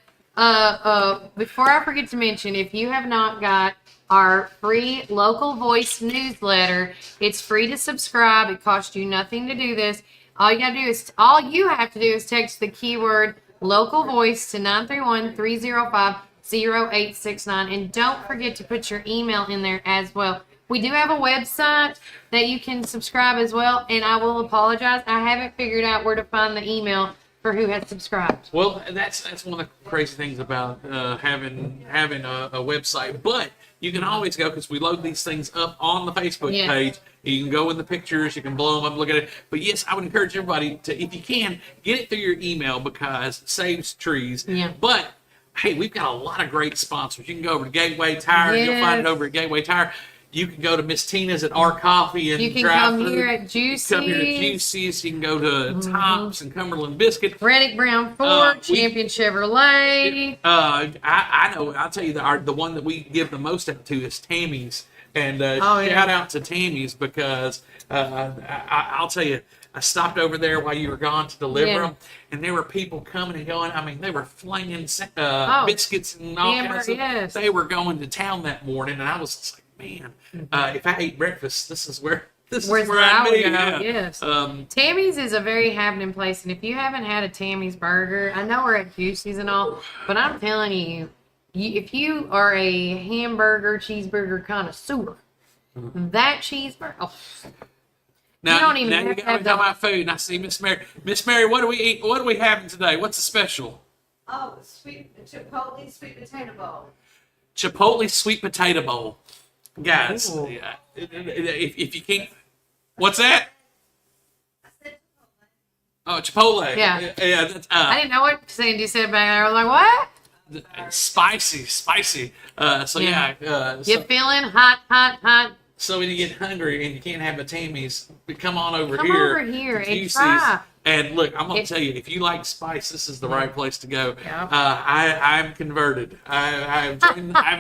before I forget to mention, if you have not got our free Local Voice newsletter, it's free to subscribe. It costs you nothing to do this. All you have to do is text the keyword Local Voice to 931-305-0869. And don't forget to put your email in there as well. We do have a website that you can subscribe as well, and I will apologize. I haven't figured out where to find the email for who has subscribed. Well, that's one of the crazy things about having a website. But you can always go, because we load these things up on the Facebook page. You can go in the pictures, you can blow them up, look at it. But yes, I would encourage everybody to, if you can, get it through your email because it saves trees. Yeah. But hey, we've got a lot of great sponsors. You can go over to Gateway Tire. Yes. You'll find it over at Gateway Tire. You can go to Miss Tina's at Our Coffee and you can drive come through. here at Juicy's. Come here to Juicy's. You can go to Tops and Cumberland Biscuit. Reddick Brown Ford, Champion Chevrolet. I know. I'll tell you the one that we give the most out to is Tammy's, and shout out to Tammy's because I'll tell you. I stopped over there while you were gone to deliver them, and there were people coming and going. I mean, they were flinging biscuits and all kinds of stuff. Yes. They were going to town that morning, and I was just like, man, if I ate breakfast, this is where I would be. go. Yeah. Yes. Tammy's is a very happening place, and if you haven't had a Tammy's burger, I know we're at Juicy's and all, but I'm telling you, if you are a hamburger, cheeseburger connoisseur, that cheeseburger. Oh. Now, you don't even now have you to got have to talk about food, and I see Miss Mary. Miss Mary, what do we eat? What are we having today? What's the special? Oh, Chipotle sweet potato bowl. Chipotle sweet potato bowl, guys. If you can't, what's that? Oh, Chipotle. Yeah. I didn't know what Sandy said back there. I was like, what? Spicy. You feeling hot? So when you get hungry and you can't have a Tammy's, come on over Come here. over here and Juicy's. try And look, I'm gonna tell you, if you like spice, this is the right place to go. Yeah. I'm converted. I've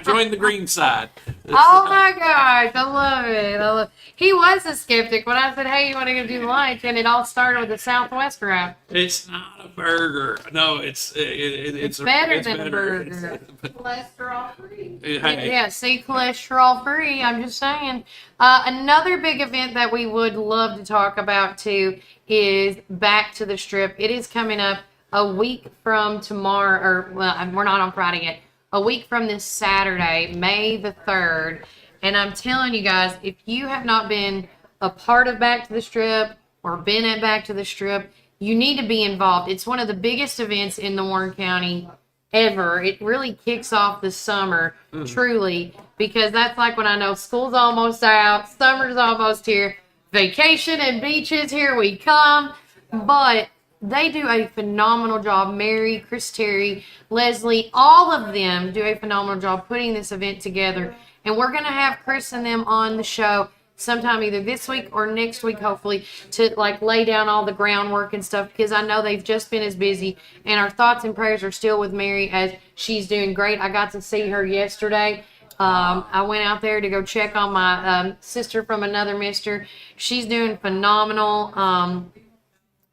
joined the green side. Oh my gosh, I love it. He was a skeptic when I said, "Hey, you want to go do lunch?" And it all started with the Southwest route. It's not a burger. No, it's better than a burger. Cholesterol free. Yeah, see, cholesterol free. I'm just saying. Another big event that we would love to talk about too is Back to the Strip. It is coming up a week from tomorrow, or well, we're not on Friday yet. A week from this Saturday, May the 3rd. And I'm telling you guys, if you have not been a part of Back to the Strip or been at Back to the Strip, you need to be involved. It's one of the biggest events in the Warren County ever. It really kicks off the summer, truly, because that's like when I know school's almost out, summer's almost here, vacation and beaches, here we come. But they do a phenomenal job. Mary, Chris Terry, Leslie, all of them do a phenomenal job putting this event together. And we're going to have Chris and them on the show sometime either this week or next week, hopefully, to like lay down all the groundwork and stuff, because I know they've just been as busy, and our thoughts and prayers are still with Mary as she's doing great. I got to see her yesterday. I went out there to go check on my sister from another mister. She's doing phenomenal.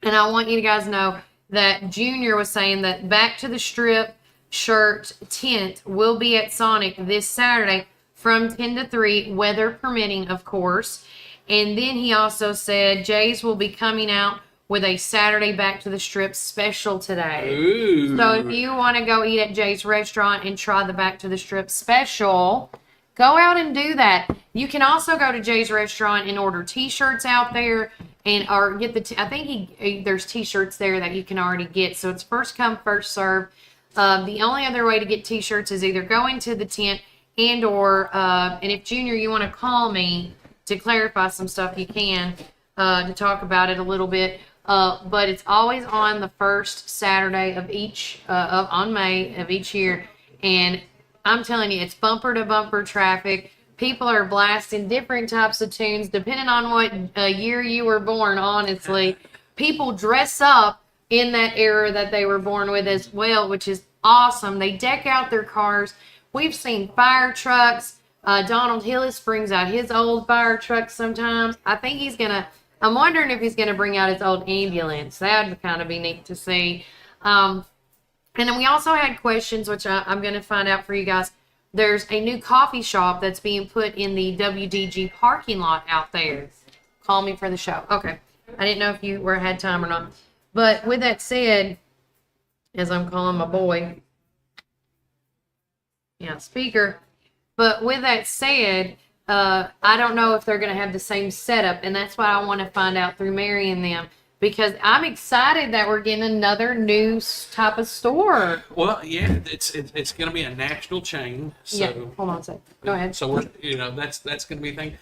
And I want you to guys know that Junior was saying that Back to the Strip shirt tent will be at Sonic this Saturday from 10 to 3, weather permitting, of course. And then he also said Jay's will be coming out with a Saturday Back to the Strip special today. Ooh. So if you want to go eat at Jay's restaurant and try the Back to the Strip special, go out and do that. You can also go to Jay's restaurant and order t-shirts out there, and or get the I think there's t-shirts there that you can already get. So it's first come, first serve. The only other way to get t-shirts is either going to the tent and if Junior, you want to call me to clarify some stuff, you can to talk about it a little bit. But it's always on the first Saturday of each on May of each year, and I'm telling you, it's bumper to bumper traffic. People are blasting different types of tunes depending on what year you were born. Honestly, people dress up in that era that they were born with as well, which is awesome. They deck out their cars. We've seen fire trucks. Donald Hillis brings out his old fire truck sometimes. I think I'm wondering if he's going to bring out his old ambulance. That would kind of be neat to see. And then we also had questions, which I'm going to find out for you guys. There's a new coffee shop that's being put in the WDG parking lot out there. Call me for the show. Okay. I didn't know if you had time or not. But with that said, as I'm calling my boy, speaker. But with that said, I don't know if they're going to have the same setup, and that's what I want to find out through Mary and them, because I'm excited that we're getting another new type of store. Well, yeah, it's going to be a national chain. So, yeah, hold on a second. Go ahead. So we're that's going to be a thing.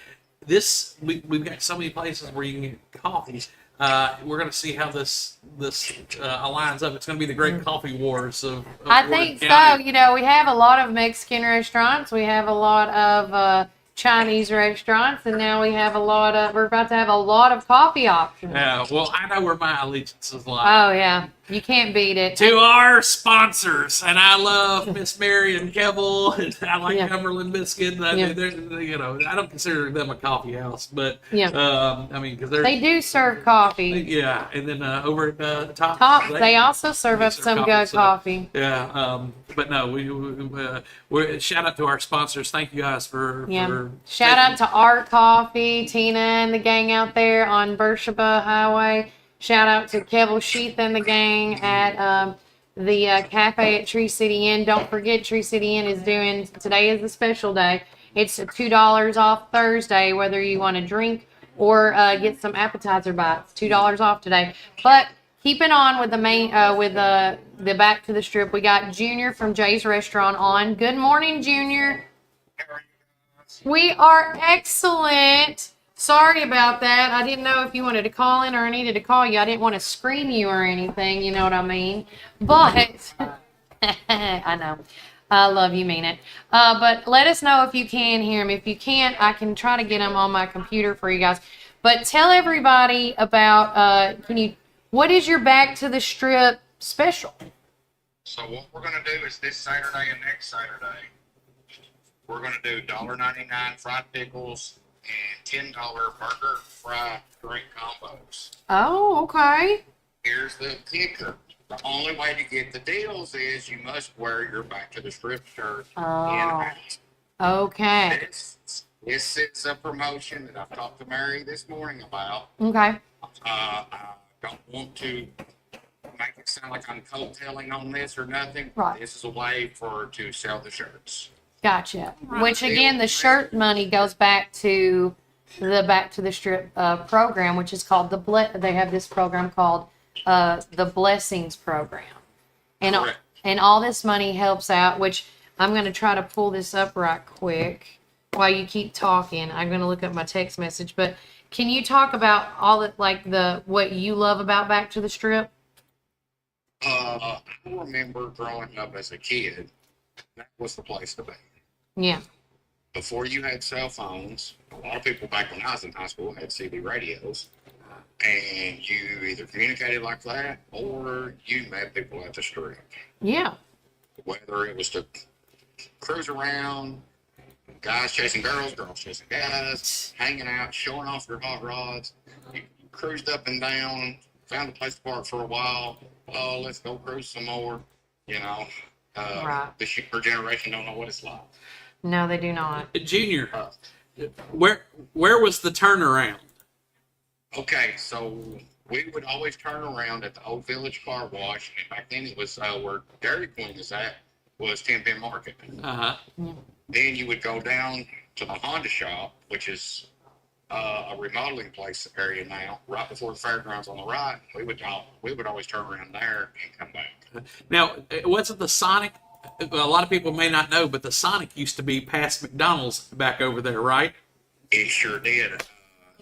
We've got so many places where you can get coffee. We're going to see how this aligns up. It's going to be the great coffee wars of I think so. We have a lot of Mexican restaurants. We have a lot of Chinese restaurants, and now we're about to have a lot of coffee options. Yeah, well, I know where my allegiances lie. Oh, yeah. You can't beat it. To our sponsors, and I love Miss Mary and Kevel, and I like Cumberland Biscuit. I don't consider them a coffee house, but because they do serve coffee. Yeah, and then over at Tops, they also serve up some good coffee. Yeah, but no, we shout out to our sponsors. Thank you guys for shout out to Art Coffee, Tina and the gang out there on Beersheba Highway. Shout out to Kevel Sheath and the gang at the cafe at Tree City Inn. Don't forget, Tree City Inn is today is the special day. It's $2 off Thursday, whether you want to drink or get some appetizer bites. $2 off today. But keeping on with the main, the Back to the Strip, we got Junior from Jay's Restaurant on. Good morning, Junior. We are excellent. Sorry about that. I didn't know if you wanted to call in or I needed to call you. I didn't want to screen you or anything, you know what I mean? But, I know. I love you, mean it. But let us know if you can hear him. If you can't, I can try to get him on my computer for you guys. But tell everybody about, What is your Back to the Strip special? So what we're gonna do is this Saturday and next Saturday, we're gonna do $1.99 fried pickles and $10 burger fry drink combos. Oh, okay. Here's the kicker. The only way to get the deals is you must wear your Back to the Strip shirt in-house. Okay. This is a promotion that I've talked to Mary this morning about. Okay. I don't want to make it sound like I'm coattailing on this or nothing. Right. This is a way to sell the shirts. Gotcha. Which again, the shirt money goes back to the Back to the Strip program, which is called they have this program called the Blessings Program, and all this money helps out. Which I'm going to try to pull this up right quick while you keep talking. I'm going to look up my text message, but can you talk about all that, like what you love about Back to the Strip? I remember growing up as a kid, that was the place to be. Yeah. Before you had cell phones, a lot of people back when I was in high school had CB radios, and you either communicated like that or you met people at the Strip. Yeah. Whether it was to cruise around, guys chasing girls, girls chasing guys, hanging out, showing off your hot rods. You cruised up and down, found a place to park for a while. Oh, let's go cruise some more. You know, Right. the younger generation don't know what it's like. No, they do not. Junior, where was the turnaround? Okay, so we would always turn around at the Old Village Car Wash, and back then it was where Dairy Queen is at, was 10 Pin Market. Then you would go down to the Honda shop, which is a remodeling place area now, right before the fairgrounds on the right. We would always turn around there and come back. Now, wasn't the Sonic? A lot of people may not know, but the Sonic used to be past McDonald's back over there, right? It sure did.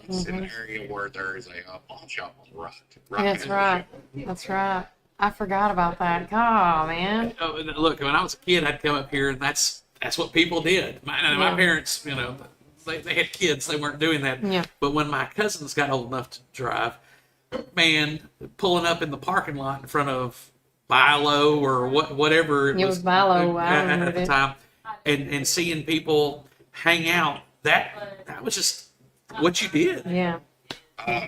It's in an area where there is a pawn shop on the right. That's right. That's right. I forgot about that. God, man. Oh, look, when I was a kid, I'd come up here, and that's what people did. My parents, you know, they had kids, they weren't doing that. Yeah. But when my cousins got old enough to drive, man, pulling up in the parking lot in front of Bilo or whatever It was Bilo, I remember at the it. time, and seeing people hang out, that was just what you did. Yeah.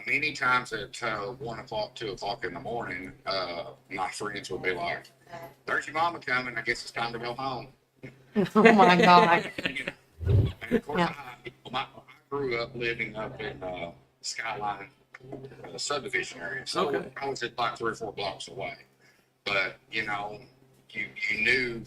Many times at 1 o'clock, 2 o'clock in the morning, my friends would be like, "There's your mama coming. I guess it's time to go home." Oh my God. And of course, I grew up living up in Skyline subdivision area, so Okay. I was at like 3 or 4 blocks away. But you know, you knew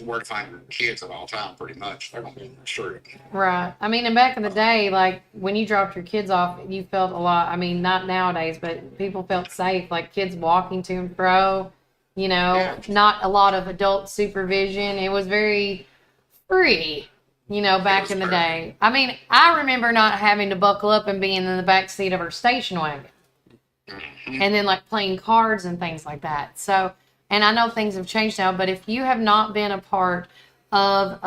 where to find your kids at all time, pretty much. They're gonna be in the street. Right. I mean, and back in the day, like when you dropped your kids off, you felt a lot. I mean, not nowadays, but people felt safe, like kids walking to and fro, you know, not a lot of adult supervision. It was very free, you know, back in the day. I mean, I remember not having to buckle up and being in the back seat of our station wagon and then like playing cards and things like that. So, and I know things have changed now, but if you have not been a part of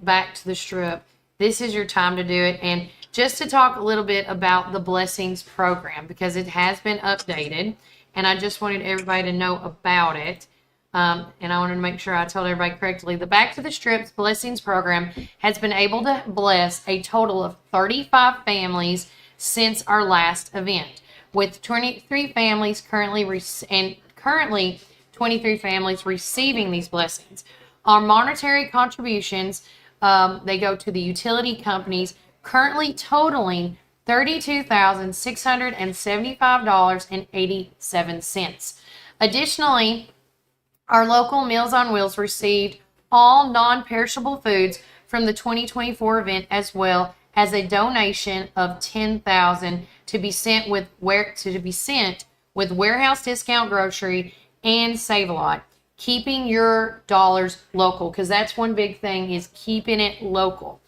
Back to the Strip, this is your time to do it. And just to talk a little bit about the Blessings program, because it has been updated, and I just wanted everybody to know about it. And I wanted to make sure I told everybody correctly. The Back to the Strip's Blessings program has been able to bless a total of 35 families since our last event, with 23 families currently 23 families receiving these blessings. Our monetary contributions, they go to the utility companies, currently totaling $32,675.87. Additionally, our local Meals on Wheels received all non-perishable foods from the 2024 event, as well as a donation of $10,000 to be sent with Warehouse Discount Grocery and Save-A-Lot, keeping your dollars local, because that's one big thing, is keeping it local.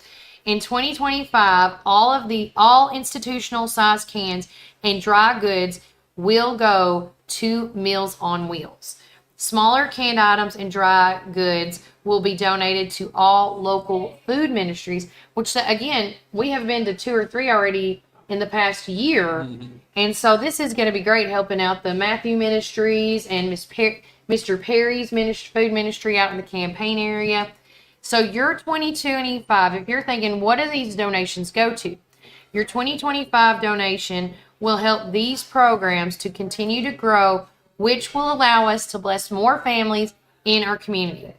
In 2025, all institutional size cans and dry goods will go to Meals on Wheels. Smaller canned items and dry goods will be donated to all local food ministries, which again, we have been to 2 or 3 already in the past year. And so this is going to be great, helping out the Matthew Ministries and Mr. Perry's food ministry out in the campaign area. So your 2025, if you're thinking, what do these donations go to? Your 2025 donation will help these programs to continue to grow, which will allow us to bless more families in our community.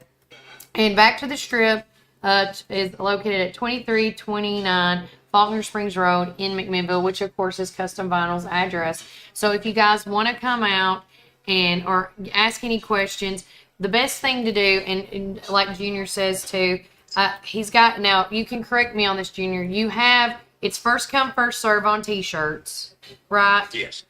And Back to the Strip is located at 2329 Faulkner Springs Road in McMinnville, which of course is Custom Vinyl's address. So if you guys want to come out or ask any questions, the best thing to do, and like Junior says too, he's got, now you can correct me on this, Junior, it's first come, first serve on t-shirts, right? Yes.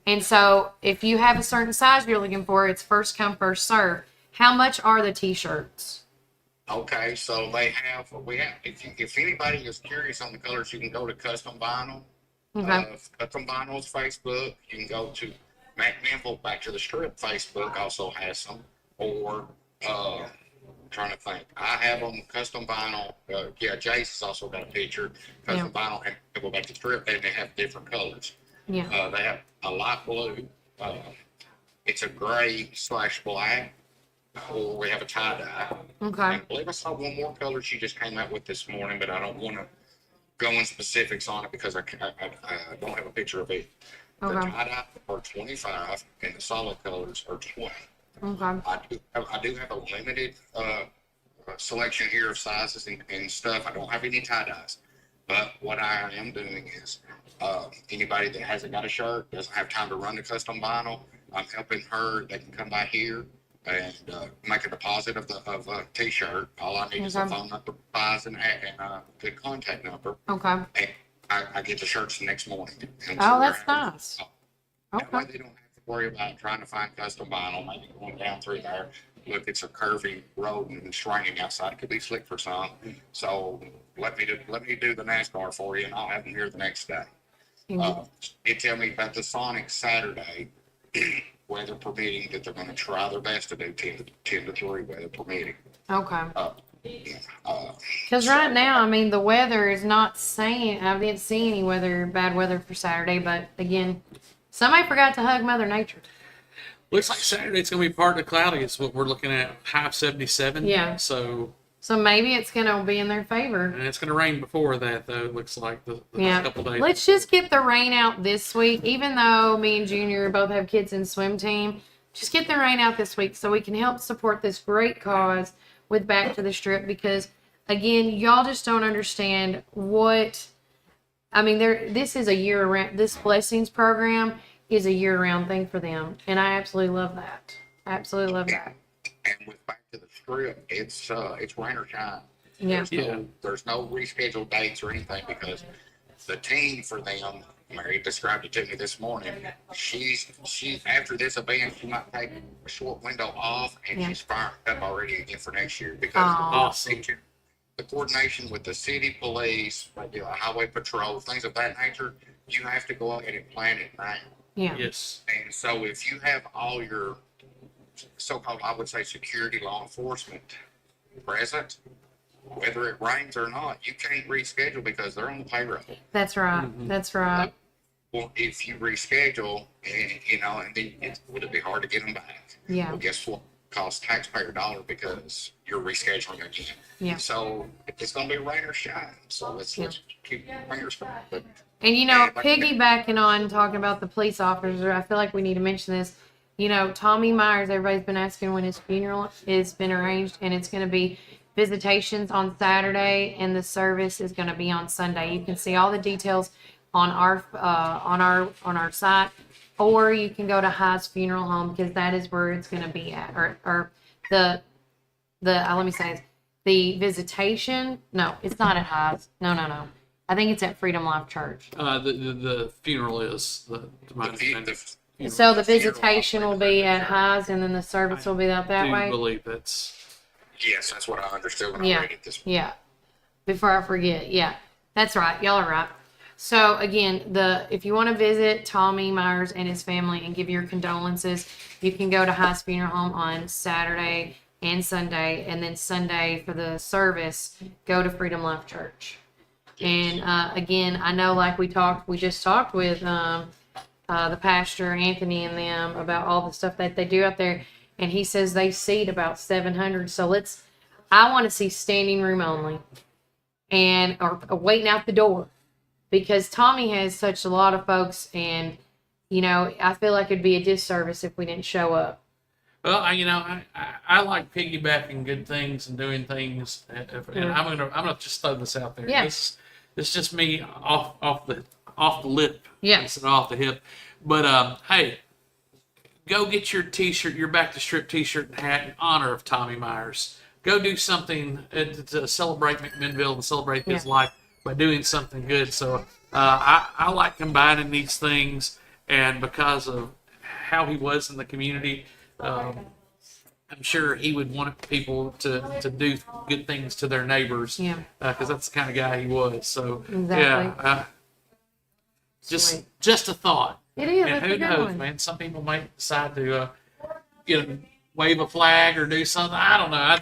And so if you have a certain size you're looking for, it's first come, first serve. How much are the t-shirts? Okay, so if anybody is curious on the colors, you can go to Custom Vinyl. Okay. Custom Vinyl's Facebook. You can go to McMinnville Back to the Strip Facebook also has some. Or trying to think, I have them Custom Vinyl. Jace has also got a picture. Custom Vinyl and McMinnville Back to the Strip, and they have different colors. Yeah. They have a light blue. It's a gray / black. Or we have a tie-dye. Okay. And I believe I saw one more color she just came out with this morning, but I don't want to go in specifics on it because I don't have a picture of it. The Okay. tie-dye are 25 and the solid colors are 20. Okay. I do have a limited selection here of sizes and stuff. I don't have any tie-dyes. But what I am doing is anybody that hasn't got a shirt, doesn't have time to run the Custom Vinyl, I'm helping her. They can come by here and make a deposit of a t-shirt. All I need is a phone number, size, and a good contact number. Okay. And I get the shirts the next morning. And Oh, so that's we're nice. That way they don't have to worry about trying to find Custom Vinyl, maybe going down through there. Look, it's a curvy road and it's raining outside. It could be slick for some. So let me do the NASCAR for you, and I'll have them here the next day. They tell me about the Sonic Saturday, weather permitting, that they're going to try their best to do 10 to 3, weather permitting. Okay. Because right now, I mean, the weather is not saying, I didn't see any bad weather for Saturday, but again, somebody forgot to hug Mother Nature. Looks like Saturday it's going to be partly cloudy. It's what we're looking at, high of 77. Yeah. So maybe it's going to be in their favor. And it's going to rain before that, though. It looks like the couple days. Let's just get the rain out this week. Even though me and Junior both have kids in swim team, just get the rain out this week so we can help support this great cause with Back to the Strip. Because again, y'all just don't understand this is a year-round. This blessings program is a year-round thing for them, and I absolutely love that. Absolutely love that. And with Back to the Strip, it's rain or shine. Yeah. There's no rescheduled dates or anything because the team for them, Mary described it to me this morning. She's after this event, she might take a short window off, and she's fired up already again for next year because the coordination with the city police, maybe a highway patrol, things of that nature. You have to go ahead and plan it now. Yeah. Yes. And so if you have all your so-called, I would say, security law enforcement present, whether it rains or not, you can't reschedule because they're on the payroll. That's right. That's right. Well, if you reschedule, and then would it be hard to get them back? Yeah. Well, guess what? Costs taxpayer dollar because you're rescheduling again. Yeah. So it's going to be rain or shine. So let's keep fingers crossed. But And piggybacking on talking about the police officer, I feel like we need to mention this. Tommy Myers, everybody's been asking when his funeral has been arranged, and it's going to be visitations on Saturday, and the service is going to be on Sunday. You can see all the details on our site, or you can go to High's Funeral Home because that is where it's going to be at. Or the let me say this, the visitation. No, it's not at High's. No. I think it's at Freedom Life Church. The funeral is my understanding. So the visitation will be at High's, and then the service will be out that way? I believe that's... Yes, that's what I understood when I read it this morning. Yeah. Before I forget. Yeah. That's right. Y'all are right. So again, if you want to visit Tommy Myers and his family and give your condolences, you can go to High's Funeral Home on Saturday and Sunday, and then Sunday for the service, go to Freedom Life Church. And again, I know, like we just talked with the pastor Anthony and them about all the stuff that they do out there, and he says they seat about 700. So I want to see standing room only, and or waiting out the door, because Tommy has such a lot of folks, and I feel like it'd be a disservice if we didn't show up. Well, I like piggybacking good things and doing things, and I'm gonna just throw this out there. Yeah. This is just me off the lip, Yes, off the hip. But hey, go get your T-shirt, your Back to Strip T-shirt and hat in honor of Tommy Myers. Go do something to celebrate McMinnville and celebrate his life by doing something good. So I like combining these things, and because of how he was in the community. I'm sure he would want people to do good things to their neighbors. Yeah. Because that's the kind of guy he was. So Exactly. yeah, just a thought. It is. And That's who a good knows, one. man? Some people might decide to wave a flag or do something. I don't know.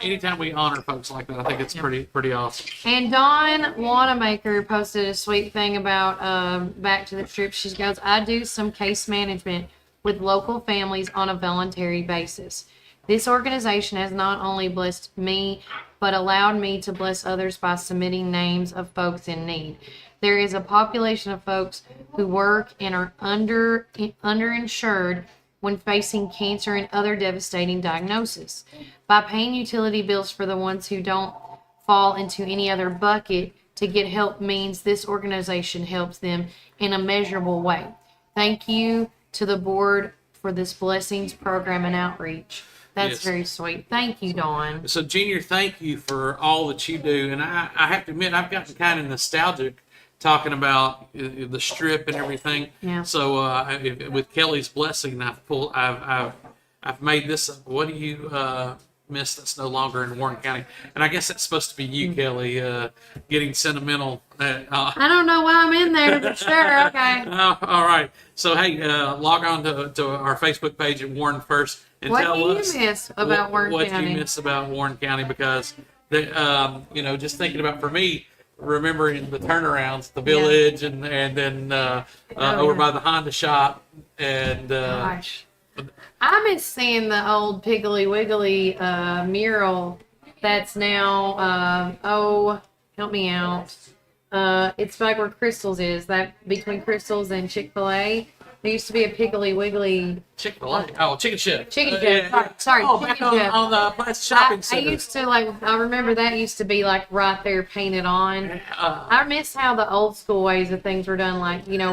Anytime we honor folks like that, I think it's pretty awesome. And Dawn Wanamaker posted a sweet thing about Back to the Strip. She goes, I do some case management with local families on a voluntary basis. This organization has not only blessed me, but allowed me to bless others by submitting names of folks in need. There is a population of folks who work and are underinsured when facing cancer and other devastating diagnoses. By paying utility bills for the ones who don't fall into any other bucket to get help means this organization helps them in a measurable way. Thank you to the board for this blessings program and outreach. That's Yes. very sweet. Thank you, Dawn. So, Junior, thank you for all that you do. And I have to admit, I've gotten kind of nostalgic talking about the strip and everything. Yeah. So, with Kelly's blessing, I've made this. What do you miss that's no longer in Warren County? And I guess that's supposed to be you, Kelly, getting sentimental. I don't know why I'm in there, but sure, okay. All right. So, hey, log on to our Facebook page at Warren First and What tell do you us miss about Warren what County? you miss about Warren County, because just thinking about, for me, remembering the turnarounds, the village, and then over by the Honda shop, and Gosh. I miss seeing the old Piggly Wiggly mural that's now, help me out. It's like where Crystals is, that between Crystals and Chick-fil-A. There used to be a Piggly Wiggly. Chick-fil-A. Oh, Chicken Chip. Chicken Chip. Sorry. Oh, Chicken back Chip. on the Plaza Shopping I Center. used to I remember that used to be like right there painted on. I miss how the old school ways of things were done,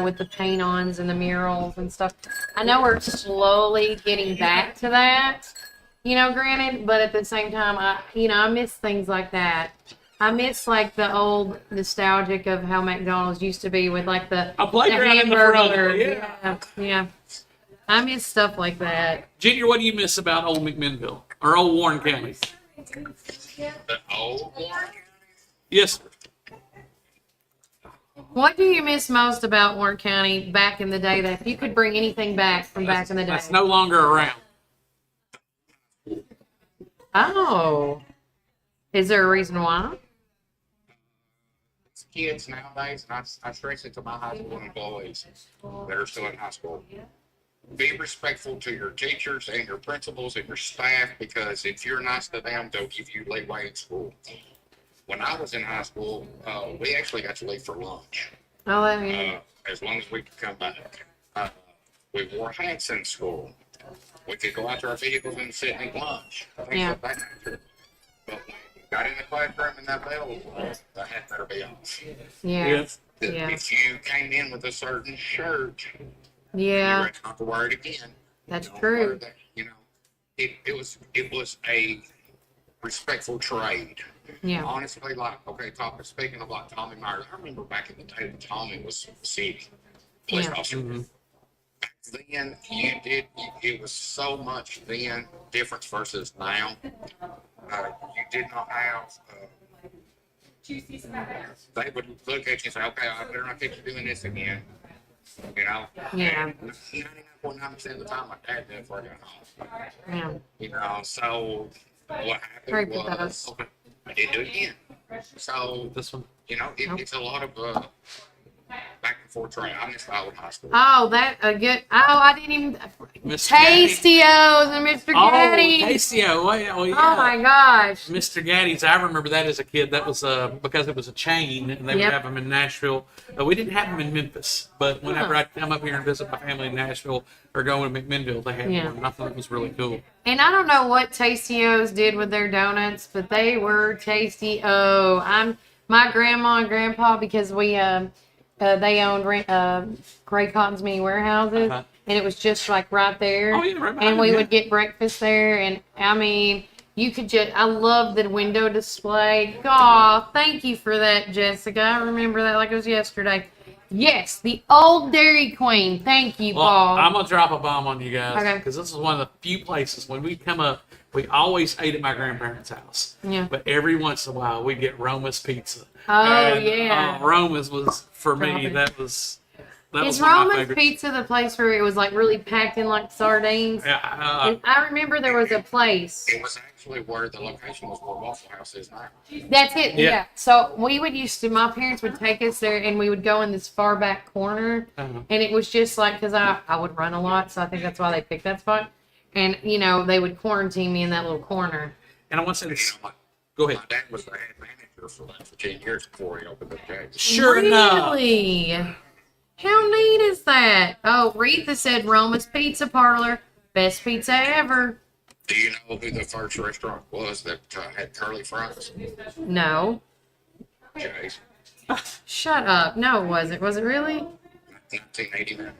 with the paint ons and the murals and stuff. I know we're slowly getting back to that, granted, but at the same time, I miss things like that. I miss the old nostalgic of how McDonald's used to be with the playground in the front, yeah. I miss stuff like that. Junior, what do you miss about old McMinnville or old Warren County? The old Warren? Yes. What do you miss most about Warren County back in the day, that if you could bring anything back from back in the day? That's no longer around. Oh. Is there a reason why? Kids nowadays, and I stress it to my high school employees that are still in high school. Be respectful to your teachers and your principals and your staff, because if you're nice to them, they'll give you leeway in school. When I was in high school, we actually got to leave for lunch. Oh, I mean. As long as we could come back. We wore hats in school. We could go out to our vehicles and sit and eat lunch. Things of that nature. But when you got in the classroom and that bell was on, the hat better be off. Yeah. If you came in with a certain shirt, Yeah. you were not to wear it again. That's Don't true. wear that, it was a respectful trade. Yeah. Honestly, speaking of Tommy Myers, I remember back in the day when Tommy was city police officer. Mm-hmm. Then it was so much then difference versus now. You did not have. They would look at you and say, "Okay, I better not get you doing this again." Yeah. 99.9% of the time, my dad did before I got home. Yeah. So what happened Very good, was I didn't do it again. So This one. you know, it's a lot of back and forth train. I missed Iowa High School. Oh, that a good. Oh, I didn't even. Mr. Tastios and Mr. Gaddy. Oh, Tastio. Oh, yeah. Oh my gosh. Mr. Gaddy's. I remember that as a kid. That was because it was a chain, and they would Yep. have them in Nashville. We didn't have them in Memphis, but whenever Huh. I'd come up here and visit my family in Nashville or go to McMinnville, they had Yeah. one. And I thought it was really cool. And I don't know what Tastios did with their donuts, but they were tasty. Oh, my grandma and grandpa, because we they owned Gray Cotton's Mini Warehouses, Uh-huh. and it was just like right there. Oh, yeah, right behind and we it, yeah. would get breakfast there, and I mean, you could just, I love the window display. God, thank you for that, Jessica. I remember that like it was yesterday. Yes, the old Dairy Queen. Thank you, Well, Paul. I'm gonna drop a bomb on you guys Okay. because this is one of the few places when we come up, we always ate at my grandparents' house. Yeah. But every once in a while, we get Roma's Pizza. Oh, yeah. Roma's was for me. Drop it. That was Is one of my Roma's favorites. Pizza the place where it was like really packed in like sardines? Yeah, And I remember there was a place. It was actually where the location was where Waffle House is now. That's it. Yeah. Yeah. So we would my parents would take us there, and we would go in this far back corner, Uh-huh. and it was just like, because I would run a lot, so I think that's why they picked that spot. And you know, they would quarantine me in that little corner. And I want to say You this. know, Go ahead. my dad was the head manager for that for 10 years before he opened up Jack's. Sure enough. Really? How neat is that? Oh, Retha said Roma's Pizza Parlor, best pizza ever. Do you know who the first restaurant was that had curly fries? No. Jay's. Shut up. No, it wasn't. Was it really? 1989.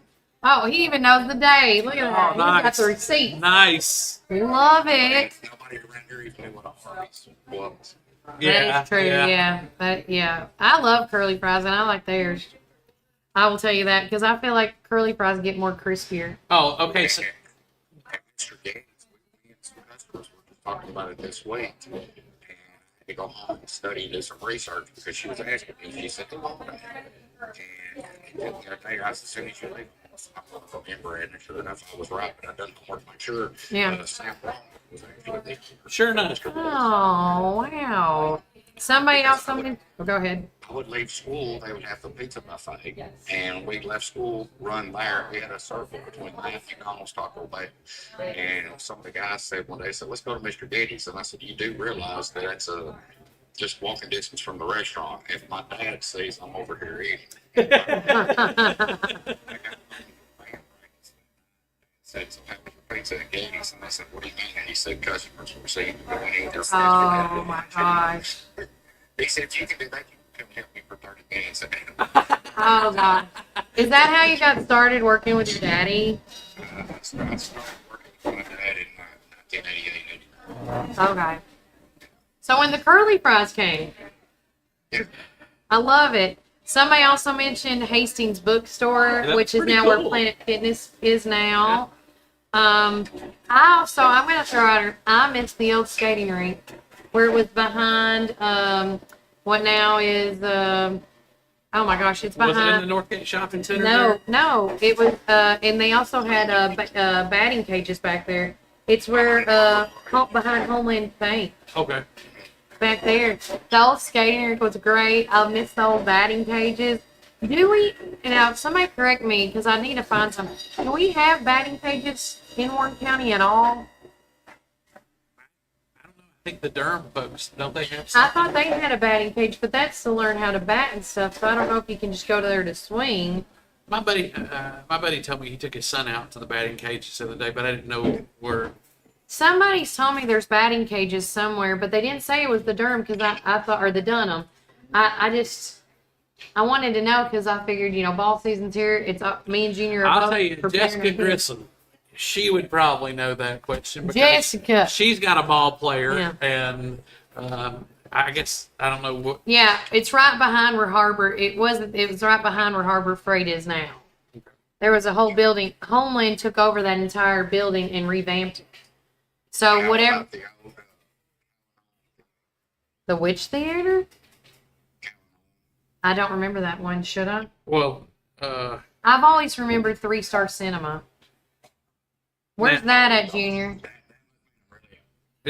Oh, he even knows the day. Look at that. Oh, nice. He got the receipt. Nice. Love it. Nobody around here even knew what a Hardee's was. That is true. Yeah. Yeah. I love curly fries, and I like theirs. I will tell you that because I feel like curly fries get more crispier. Oh, okay. So, At Mr. Gaines, we and some customers were just talking about it this week. And I go home and study, do some research because she was asking me. She said, "The moment," and the other day, as soon as you leave, I'm going to remember it. And sure enough, I was right, but I done homework to make sure. Yeah. Sam Brown was actually there. sure enough. Oh, wow. Somebody else, something. Oh, go ahead. I would leave school, they would have the pizza buffet. And we left school, run there. We had a circle between that and McDonald's Taco Bell. And some of the guys said one day, said, let's go to Mr. Getty's. And I said, you do realize that that's just walking distance from the restaurant. If my dad sees I'm over here eating. Said, so have pizza at Getty's. And I said, what do you mean? And he said, customers were seeing you going in their friends. Oh, my gosh. He said, if you can do that, you can come help me for 30 minutes. Oh, God. Is that how you got started working with your daddy? I started working with my dad in 1988, 89. Okay. So when the curly fries came, I love it. Somebody also mentioned Hastings Bookstore, that's which is pretty now where cool. Planet Fitness is now. I'm going to throw out, I miss the old skating rink where it was behind, what now is, oh my gosh, it's behind. Was it in the Northgate Shopping Center? No, it was, and they also had batting cages back there. It's where behind Homeland Bank Okay. back there. The old skating rink was great. I miss the old batting cages. Do we? Now, somebody correct me because I need to find some. Do we have batting cages in Warren County at all? I think the Durham folks, don't they have I some? thought they had a batting cage, but that's to learn how to bat and stuff. So I don't know if you can just go there to swing. My buddy told me he took his son out to the batting cages the other day, but I didn't know where. Somebody's told me there's batting cages somewhere, but they didn't say it was the Durham because I thought, or the Dunham. I wanted to know because I figured, ball season's here. It's me and Junior. Are I'll both tell you, preparing Jessica our kids. Grissom, she would probably know that question because Jessica. she's got a ball player, Yeah. and I guess I don't know what. Yeah, it's right behind where Harbor. It was right behind where Harbor Freight is now. There was a whole building. Homeland took over that entire building and revamped it. So whatever. The Witch Theater? I don't remember that one. Should I? Well, I've always remembered 3 Star Cinema. Where's that at, Junior?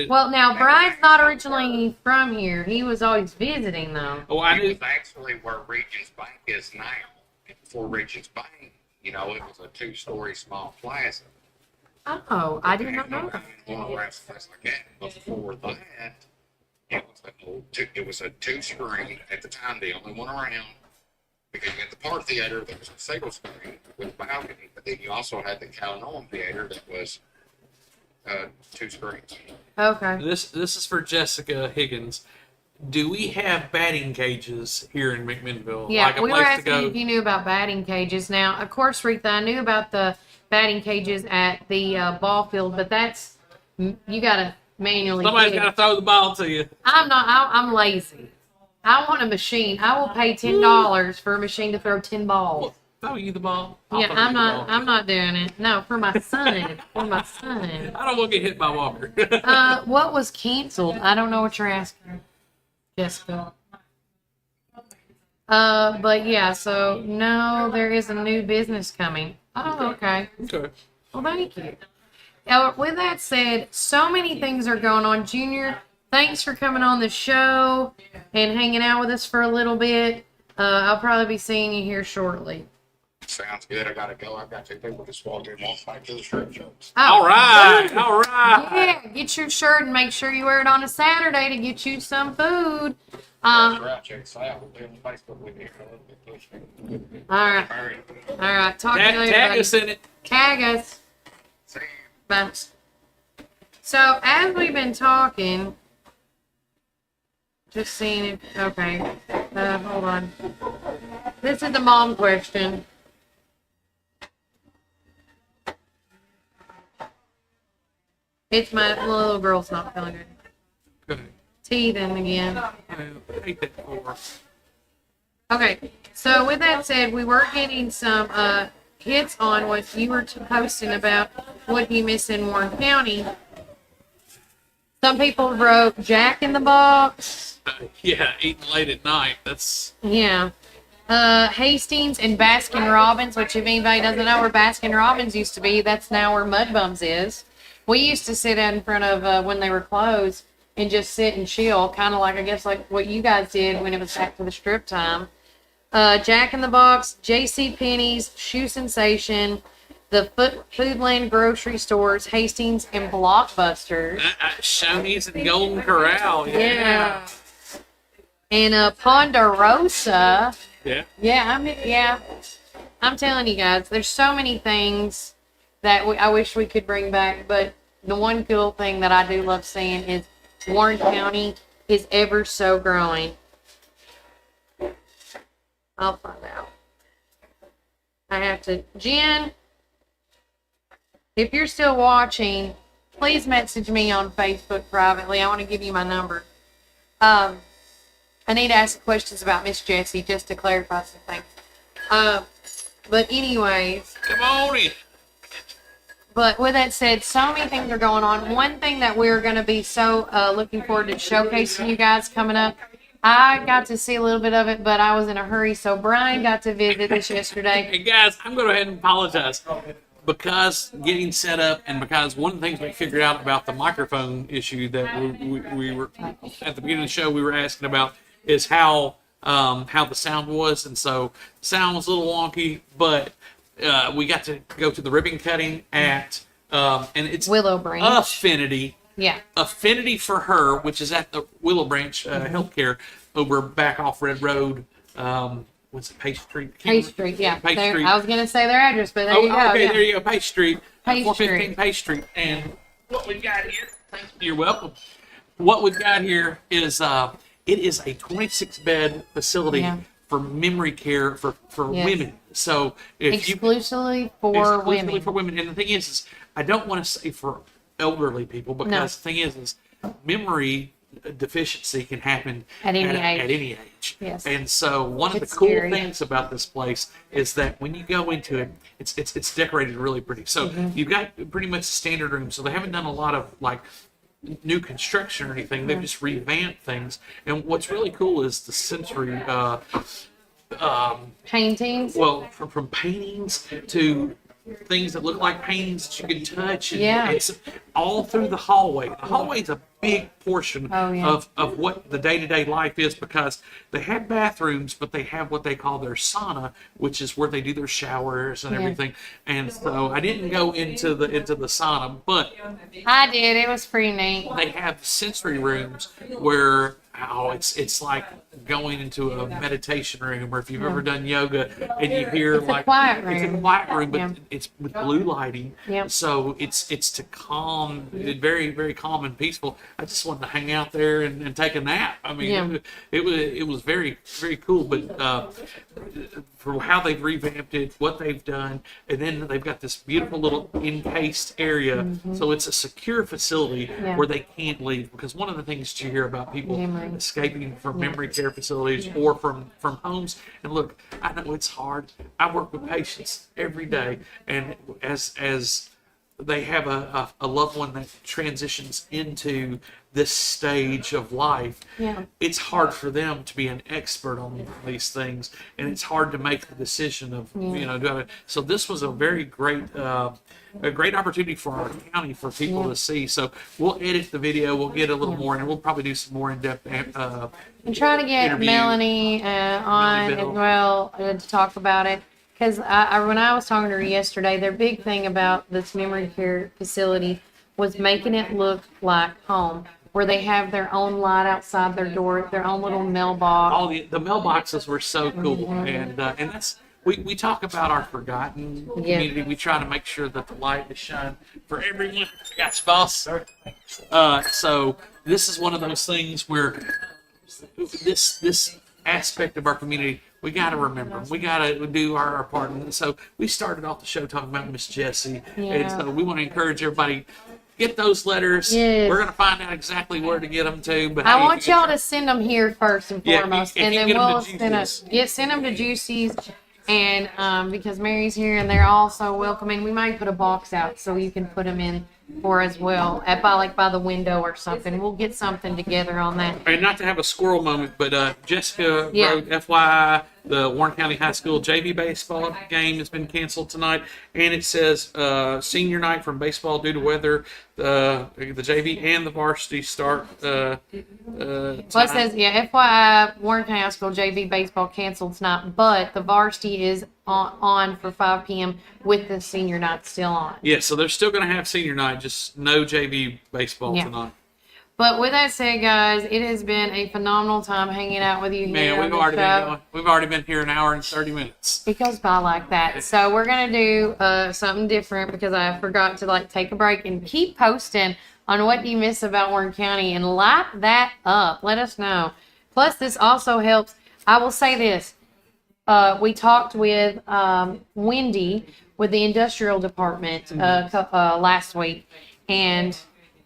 Well, now Brian's not originally from here. He was always visiting, though. Oh, I It knew. was actually where Regions Bank is now. Before Regions Bank, it was a 2-story small plaza. Oh, I did not know that. One restaurant like that. Before that, it was a 2-screen at the time, the only one around. Because you had the Park Theater that was a single screen with a balcony, but then you also had the Calhoun Theater that was 2 screens. Okay. This is for Jessica Higgins. Do we have batting cages here in McMinnville? Yeah, like a we were place to asking go? if you knew about batting cages. Now, of course, Retha, I knew about the batting cages at the ball field, but that's, you got to manually Somebody's dig. got to throw the ball to you. I'm lazy. I want a machine. I will pay $10 for a machine to throw 10 balls. Throw you the ball. Yeah, I'm not doing it. No, for my son. For my son. I don't want to get hit by Walker. What was canceled? I don't know what you're asking, Jessica. But yeah, so no, there is a new business coming. Oh, okay. Okay. Well, thank you. With that said, so many things are going on. Junior, thanks for coming on the show and hanging out with us for a little bit. I'll probably be seeing you here shortly. Sounds good. I gotta go. I've got 2 people just walk in, walk back to the strip shows. Oh, All right. good. All right. Yeah, get your shirt and make sure you wear it on a Saturday to get you some food. That's right. Check us out. We'll be on Facebook with you. All right. All right. Talk to you later. Tag buddy. us in it. Tag us. See you. Bye. So, as we've been talking, just seeing it. Okay. Hold on. This is the mom question. It's my little girl's not feeling good. Okay. Teething again. I hate that for. Okay, so with that said, we were getting some hits on what you were posting about what you miss in Warren County. Some people wrote Jack in the Box. Yeah, eating late at night. That's Yeah. Hastings and Baskin Robbins, which if anybody doesn't know where Baskin Robbins used to be, that's now where Mud Bums is. We used to sit out in front of when they were closed and just sit and chill, kind of like, I guess, like what you guys did when it was back to the strip time. Jack in the Box, J.C. Penney's, Shoe Sensation, the Foodland grocery stores, Hastings, and Blockbuster. Shoney's and Golden Corral. Yeah. And Ponderosa. Yeah. Yeah, I'm telling you guys, there's so many things that I wish we could bring back, but the one cool thing that I do love seeing is Warren County is ever so growing. I'll find out. I have to. Jen, if you're still watching, please message me on Facebook privately. I want to give you my number. I need to ask questions about Miss Jessie just to clarify some things. But anyways. Come on in. But with that said, so many things are going on. One thing that we're going to be so looking forward to showcasing you guys coming up, I got to see a little bit of it, but I was in a hurry, so Brian got to visit us yesterday. Hey guys, I'm going to go ahead and apologize because getting set up and because one of the things we figured out about the microphone issue that we were at the beginning of the show we were asking about is how the sound was, and so the sound was a little wonky, but we got to go to the ribbon cutting at and it's Willow Branch. Affinity. Yeah. Affinity for Her, which is at the Willow Branch Healthcare over back off Red Road. What's it, Page Street? Page Street, yeah. Page There- Street. I was going to say their address, but there you go. Okay, yeah. there you go, Page Street. Page 415 Street. Page Street. And what we've got here, thank you, you're welcome. What we've got here is it is a 26-bed facility Yeah. for memory care for Yes. women. So if Exclusively for women. for women. And the thing is I don't want to say for elderly people because No. the thing is memory deficiency can happen At any age. At any age. Yes. And so one of It's the cool scary. things about this place is that when you go into it, it's decorated really pretty. So you've got pretty much standard rooms. So they haven't done a lot of like new construction or anything. They've just revamped things. And what's really cool is the sensory Paintings. well, from paintings to things that look like paintings that you can touch. And Yeah. it's all through the hallway. The hallway is a big portion of what the day-to-day life is, because they have bathrooms, but they have what they call their sauna, which is where they do their showers and everything. And so I didn't go into the sauna, but I did. It was pretty neat. they have sensory rooms where it's like going into a meditation room, or if you've ever done yoga and you hear It's a quiet it's a room. quiet room, but Yeah. it's with blue lighting. Yep. So it's to calm, very, very calm and peaceful. I just wanted to hang out there and take a nap. I mean, Yeah. it was very, very cool. But for how they've revamped it, what they've done, and then they've got this beautiful little encased area. So it's a secure facility Yeah. where they can't leave, because one of the things that you hear about people Memory. escaping from memory care facilities or from homes, and look, I know it's hard. I work with patients every day, and as they have a loved one that transitions into this stage of life, Yeah. it's hard for them to be an expert on these things, and it's hard to make the decision of so this was a very great a great opportunity for our county, for people to see. So we'll edit the video, we'll get a little more, and we'll probably do some more in-depth And try to get interview. Melanie on as Bill. well to talk about it. Because when I was talking to her yesterday, their big thing about this memory care facility was making it look like home, where they have their own light outside their door, their own little mailbox. All the mailboxes were so cool, and that's we talk about our forgotten community. We try to make sure that the light is shined for everyone. I got you, boss. So this is one of those things where this aspect of our community, we got to remember. We got to do our part. And so we started off the show talking about Miss Jessie, and so we want to encourage everybody. Get those letters. Yes. We're going to find out exactly where to get them to. But I hey, want if you y'all get to send them here first and Yeah, foremost, if and you then get 'em we'll to send them to Juicy's, and because Mary's here and they're also welcoming. We might put a box out so you can put them in for as well by the window or something. We'll get something together on that. And not to have a squirrel moment, but Jessica Yeah. wrote, FYI, the Warren County High School JV baseball game has been canceled tonight, and it says senior night from baseball due to weather. The JV and the varsity start. Well, it says, FYI, Warren County High School JV baseball canceled tonight, but the varsity is on for 5 p.m. with the senior night still on. Yeah, so they're still going to have senior night, just no JV baseball tonight. But with that said, guys, it has been a phenomenal time hanging out with you here Man, on we've the show. already been here an hour and 30 minutes. It goes by like that. So we're gonna do something different, because I forgot to take a break, and keep posting on what you miss about Warren County and light that up. Let us know. Plus, this also helps. I will say this: we talked with Wendy with the industrial department last week, and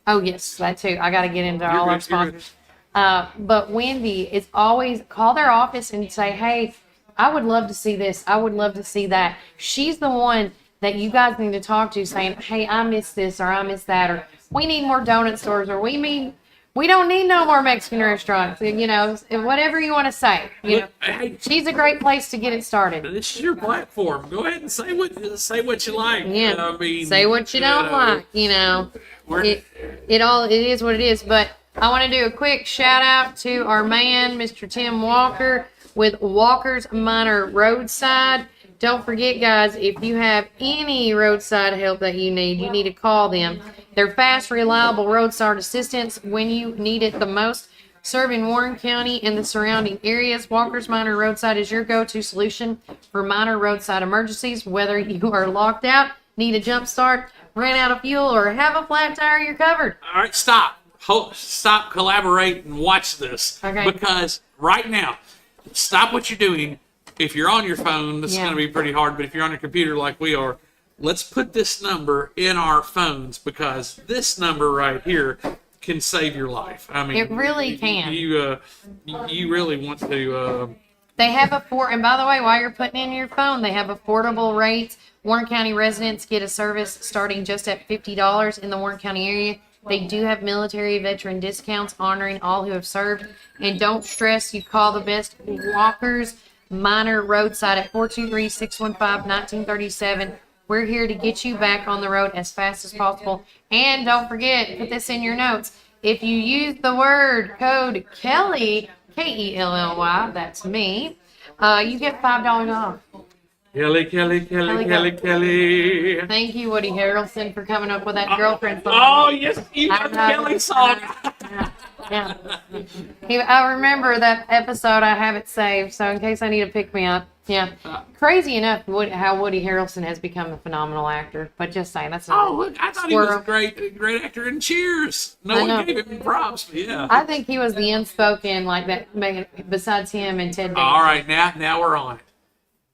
oh yes, that too. I got to get into all our sponsors. But Wendy is always call their office and say, hey, I would love to see this. I would love to see that. She's the one that you guys need to talk to, saying, hey, I miss this, or I miss that, or we need more donut stores, or we don't need no more Mexican restaurants. Whatever you want to say. Hey, she's a great place to get it started. This is your platform. Go ahead and say what you like. Yeah. I mean, say what you don't like. It is what it is. But I want to do a quick shout out to our man, Mr. Tim Walker, with Walker's Minor Roadside. Don't forget, guys, if you have any roadside help that you need to call them. They're fast, reliable roadside assistance when you need it the most. Serving Warren County and the surrounding areas, Walker's Minor Roadside is your go-to solution for minor roadside emergencies. Whether you are locked out, need a jump start, ran out of fuel, or have a flat tire, you're covered. All right, stop. Stop, collaborate, and watch this. Okay. Because right now, stop what you're doing. If you're on your phone, this is going to be pretty hard, but if you're on your computer like we are, let's put this number in our phones, because this number right here can save your life. I mean, It really can. You really want to. They have and by the way, while you're putting in your phone, they have affordable rates. Warren County residents get a service starting just at $50 in the Warren County area. They do have military veteran discounts honoring all who have served. And don't stress, you call the best Walker's Minor Roadside at 423-615-1937. We're here to get you back on the road as fast as possible. And don't forget, put this in your notes. If you use the word code Kelly, Kelly, that's me, you get $5 off. Kelly. Thank you, Woody Harrelson, for coming up with that girlfriend song. Oh, yes, you got the Kelly song. Yeah. I remember that episode. I have it saved, so in case I need to pick me up. Yeah. Crazy enough how Woody Harrelson has become a phenomenal actor. But just saying, that's not. Oh, look, I thought he was a great actor in Cheers. No one gave him props, but yeah. I think he was the unspoken, like that, besides him and Ted Danson. All right, now we're on it.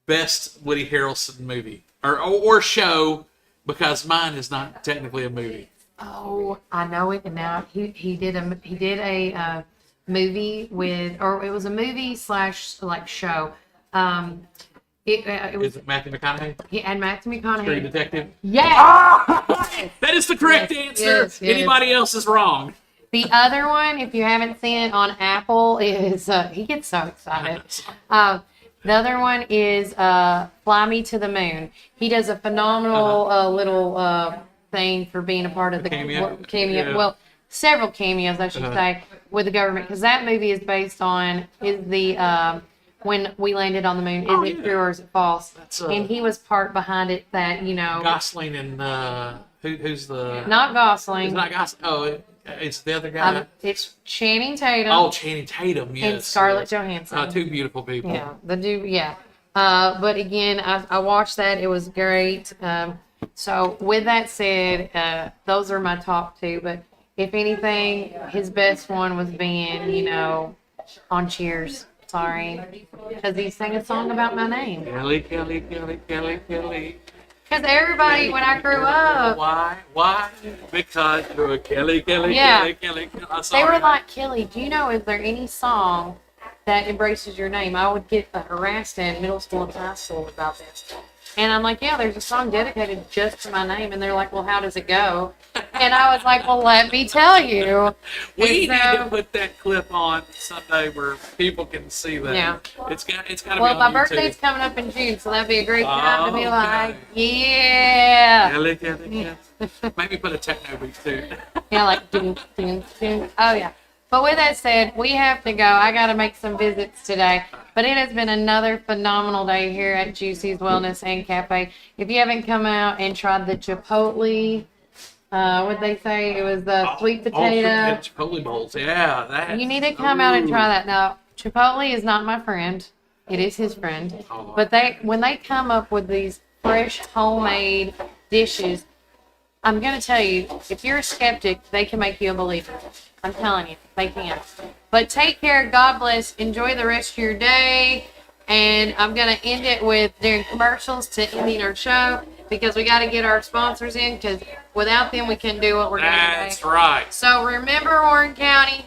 Best Woody Harrelson movie or show, because mine is not technically a movie. Oh, I know it. And now he did a movie with, or it was a movie / like show. It was. Is it Matthew McConaughey? He and Matthew McConaughey. True Detective. Yes. That is the correct answer. Yes. Anybody else is wrong. The other one, if you haven't seen it on Apple, is he gets so excited. The other one is Fly Me to the Moon. He does a phenomenal little thing for being a part of the cameo. Yeah. Well, several cameos, I should say, with the government, because that movie is based on When We Landed on the Moon. Is it true or is it false? And he was part behind it. That Gosling and who's the not Gosling? It's not Gosling. Oh, it's the other guy. It's Channing Tatum. Oh, Channing Tatum, yes. And Scarlett Johansson. Two beautiful people. Yeah, but again, I watched that. It was great. So with that said, those are my top two. But if anything, his best one was being, on Cheers. Sorry, because he sang a song about my name. Kelly. Because everybody, when I grew up, why? Because you're a Kelly. Yeah. Kelly. They were like, Kelly, do you know, is there any song that embraces your name? I would get harassed in middle school and high school about this. And I'm like, yeah, there's a song dedicated just to my name. And they're like, well, how does it go? And I was like, well, let me tell you. We need to put that clip on someday where people can see that. Yeah. It's got to be on Well, my YouTube. birthday's coming up in June, so that'd be a great time to be like, yeah. Kelly. Maybe put a techno beat too. Yeah, like, ding, ding, ding. Oh, yeah. But with that said, we have to go. I got to make some visits today. But it has been another phenomenal day here at Juicy's Wellness and Cafe. If you haven't come out and tried the Chipotle, what'd they say? It was the sweet potato. Chipotle bowls, yeah. You need to come out and try that. Now, Chipotle is not my friend. It is his friend. But when they come up with these fresh, homemade dishes, I'm going to tell you, if you're a skeptic, they can make you a believer. I'm telling you, they can. But take care. God bless. Enjoy the rest of your day. And I'm going to end it with doing commercials to ending our show, because we got to get our sponsors in, because without them, we couldn't do what we're doing today. That's right. So remember, Warren County,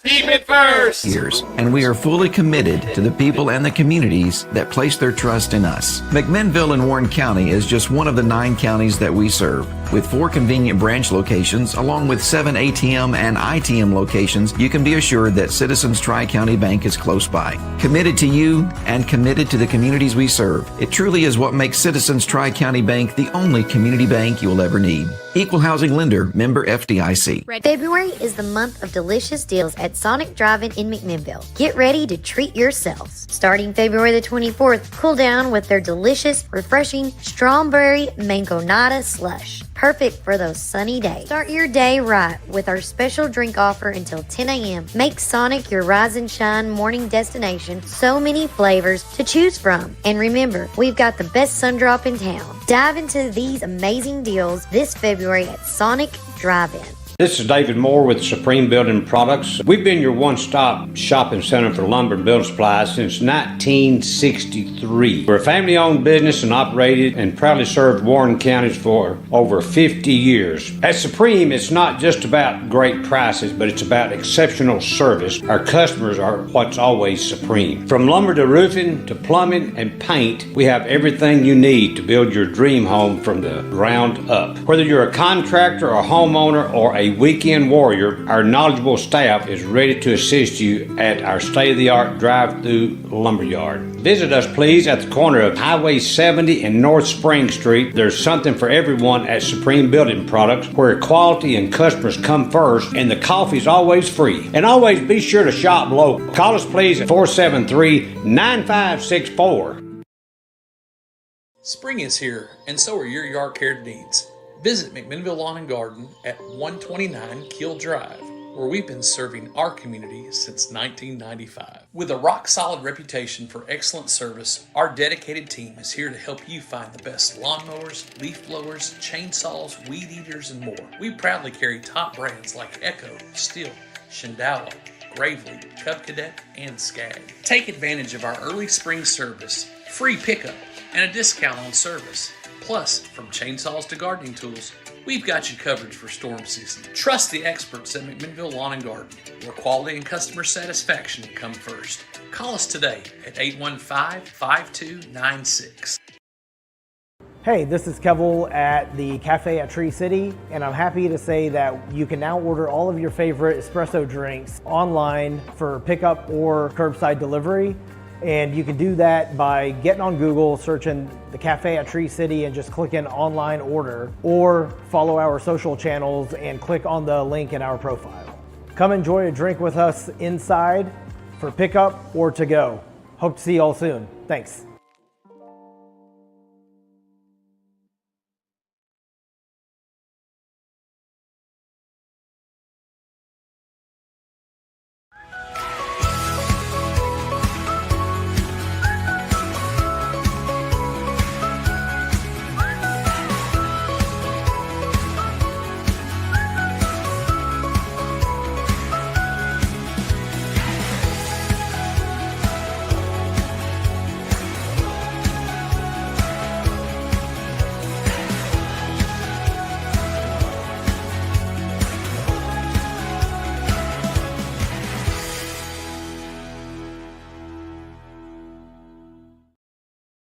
keep it first. Years, and we are fully committed to the people and the communities that place their trust in us. McMinnville in Warren County is just one of the 9 counties that we serve. With 4 convenient branch locations, along with 7 ATM and ITM locations, you can be assured that Citizens Tri-County Bank is close by. Committed to you and committed to the communities we serve. It truly is what makes Citizens Tri-County Bank the only community bank you'll ever need. Equal housing lender, member FDIC. February is the month of delicious deals at Sonic Drive-In in McMinnville. Get ready to treat yourselves. Starting February the 24th, cool down with their delicious, refreshing strawberry mangonada slush. Perfect for those sunny days. Start your day right with our special drink offer until 10 a.m. Make Sonic your rise and shine morning destination. So many flavors to choose from. And remember, we've got the best sun drop in town. Dive into these amazing deals this February at Sonic Drive-In. This is David Moore with Supreme Building Products. We've been your one-stop shopping center for lumber and building supplies since 1963. We're a family-owned business and operated and proudly served Warren counties for over 50 years. At Supreme, it's not just about great prices, but it's about exceptional service. Our customers are what's always supreme. From lumber to roofing to plumbing and paint, we have everything you need to build your dream home from the ground up. Whether you're a contractor, a homeowner, or a a weekend warrior, our knowledgeable staff is ready to assist you at our state-of-the-art drive-through lumberyard. Visit us, please, at the corner of Highway 70 and North Spring Street. There's something for everyone at Supreme Building Products, where quality and customers come first, and the coffee's always free. And always be sure to shop local. Call us, please, at 473-9564. Spring is here, and so are your yard care needs. Visit McMinnville Lawn and Garden at 129 Keel Drive, where we've been serving our community since 1995. With a rock-solid reputation for excellent service, our dedicated team is here to help you find the best lawnmowers, leaf blowers, chainsaws, weed eaters, and more. We proudly carry top brands like Echo, Stihl, Shindala, Gravely, Cub Cadet, and Skag. Take advantage of our early spring service, free pickup, and a discount on service. Plus, from chainsaws to gardening tools, we've got you covered for storm season. Trust the experts at McMinnville Lawn and Garden, where quality and customer satisfaction come first. Call us today at 815-5296. Hey, this is Kevel at the Cafe at Tree City, and I'm happy to say that you can now order all of your favorite espresso drinks online for pickup or curbside delivery. And you can do that by getting on Google, searching the Cafe at Tree City and just clicking online order, or follow our social channels and click on the link in our profile. Come enjoy a drink with us inside for pickup or to go. Hope to see you all soon. Thanks.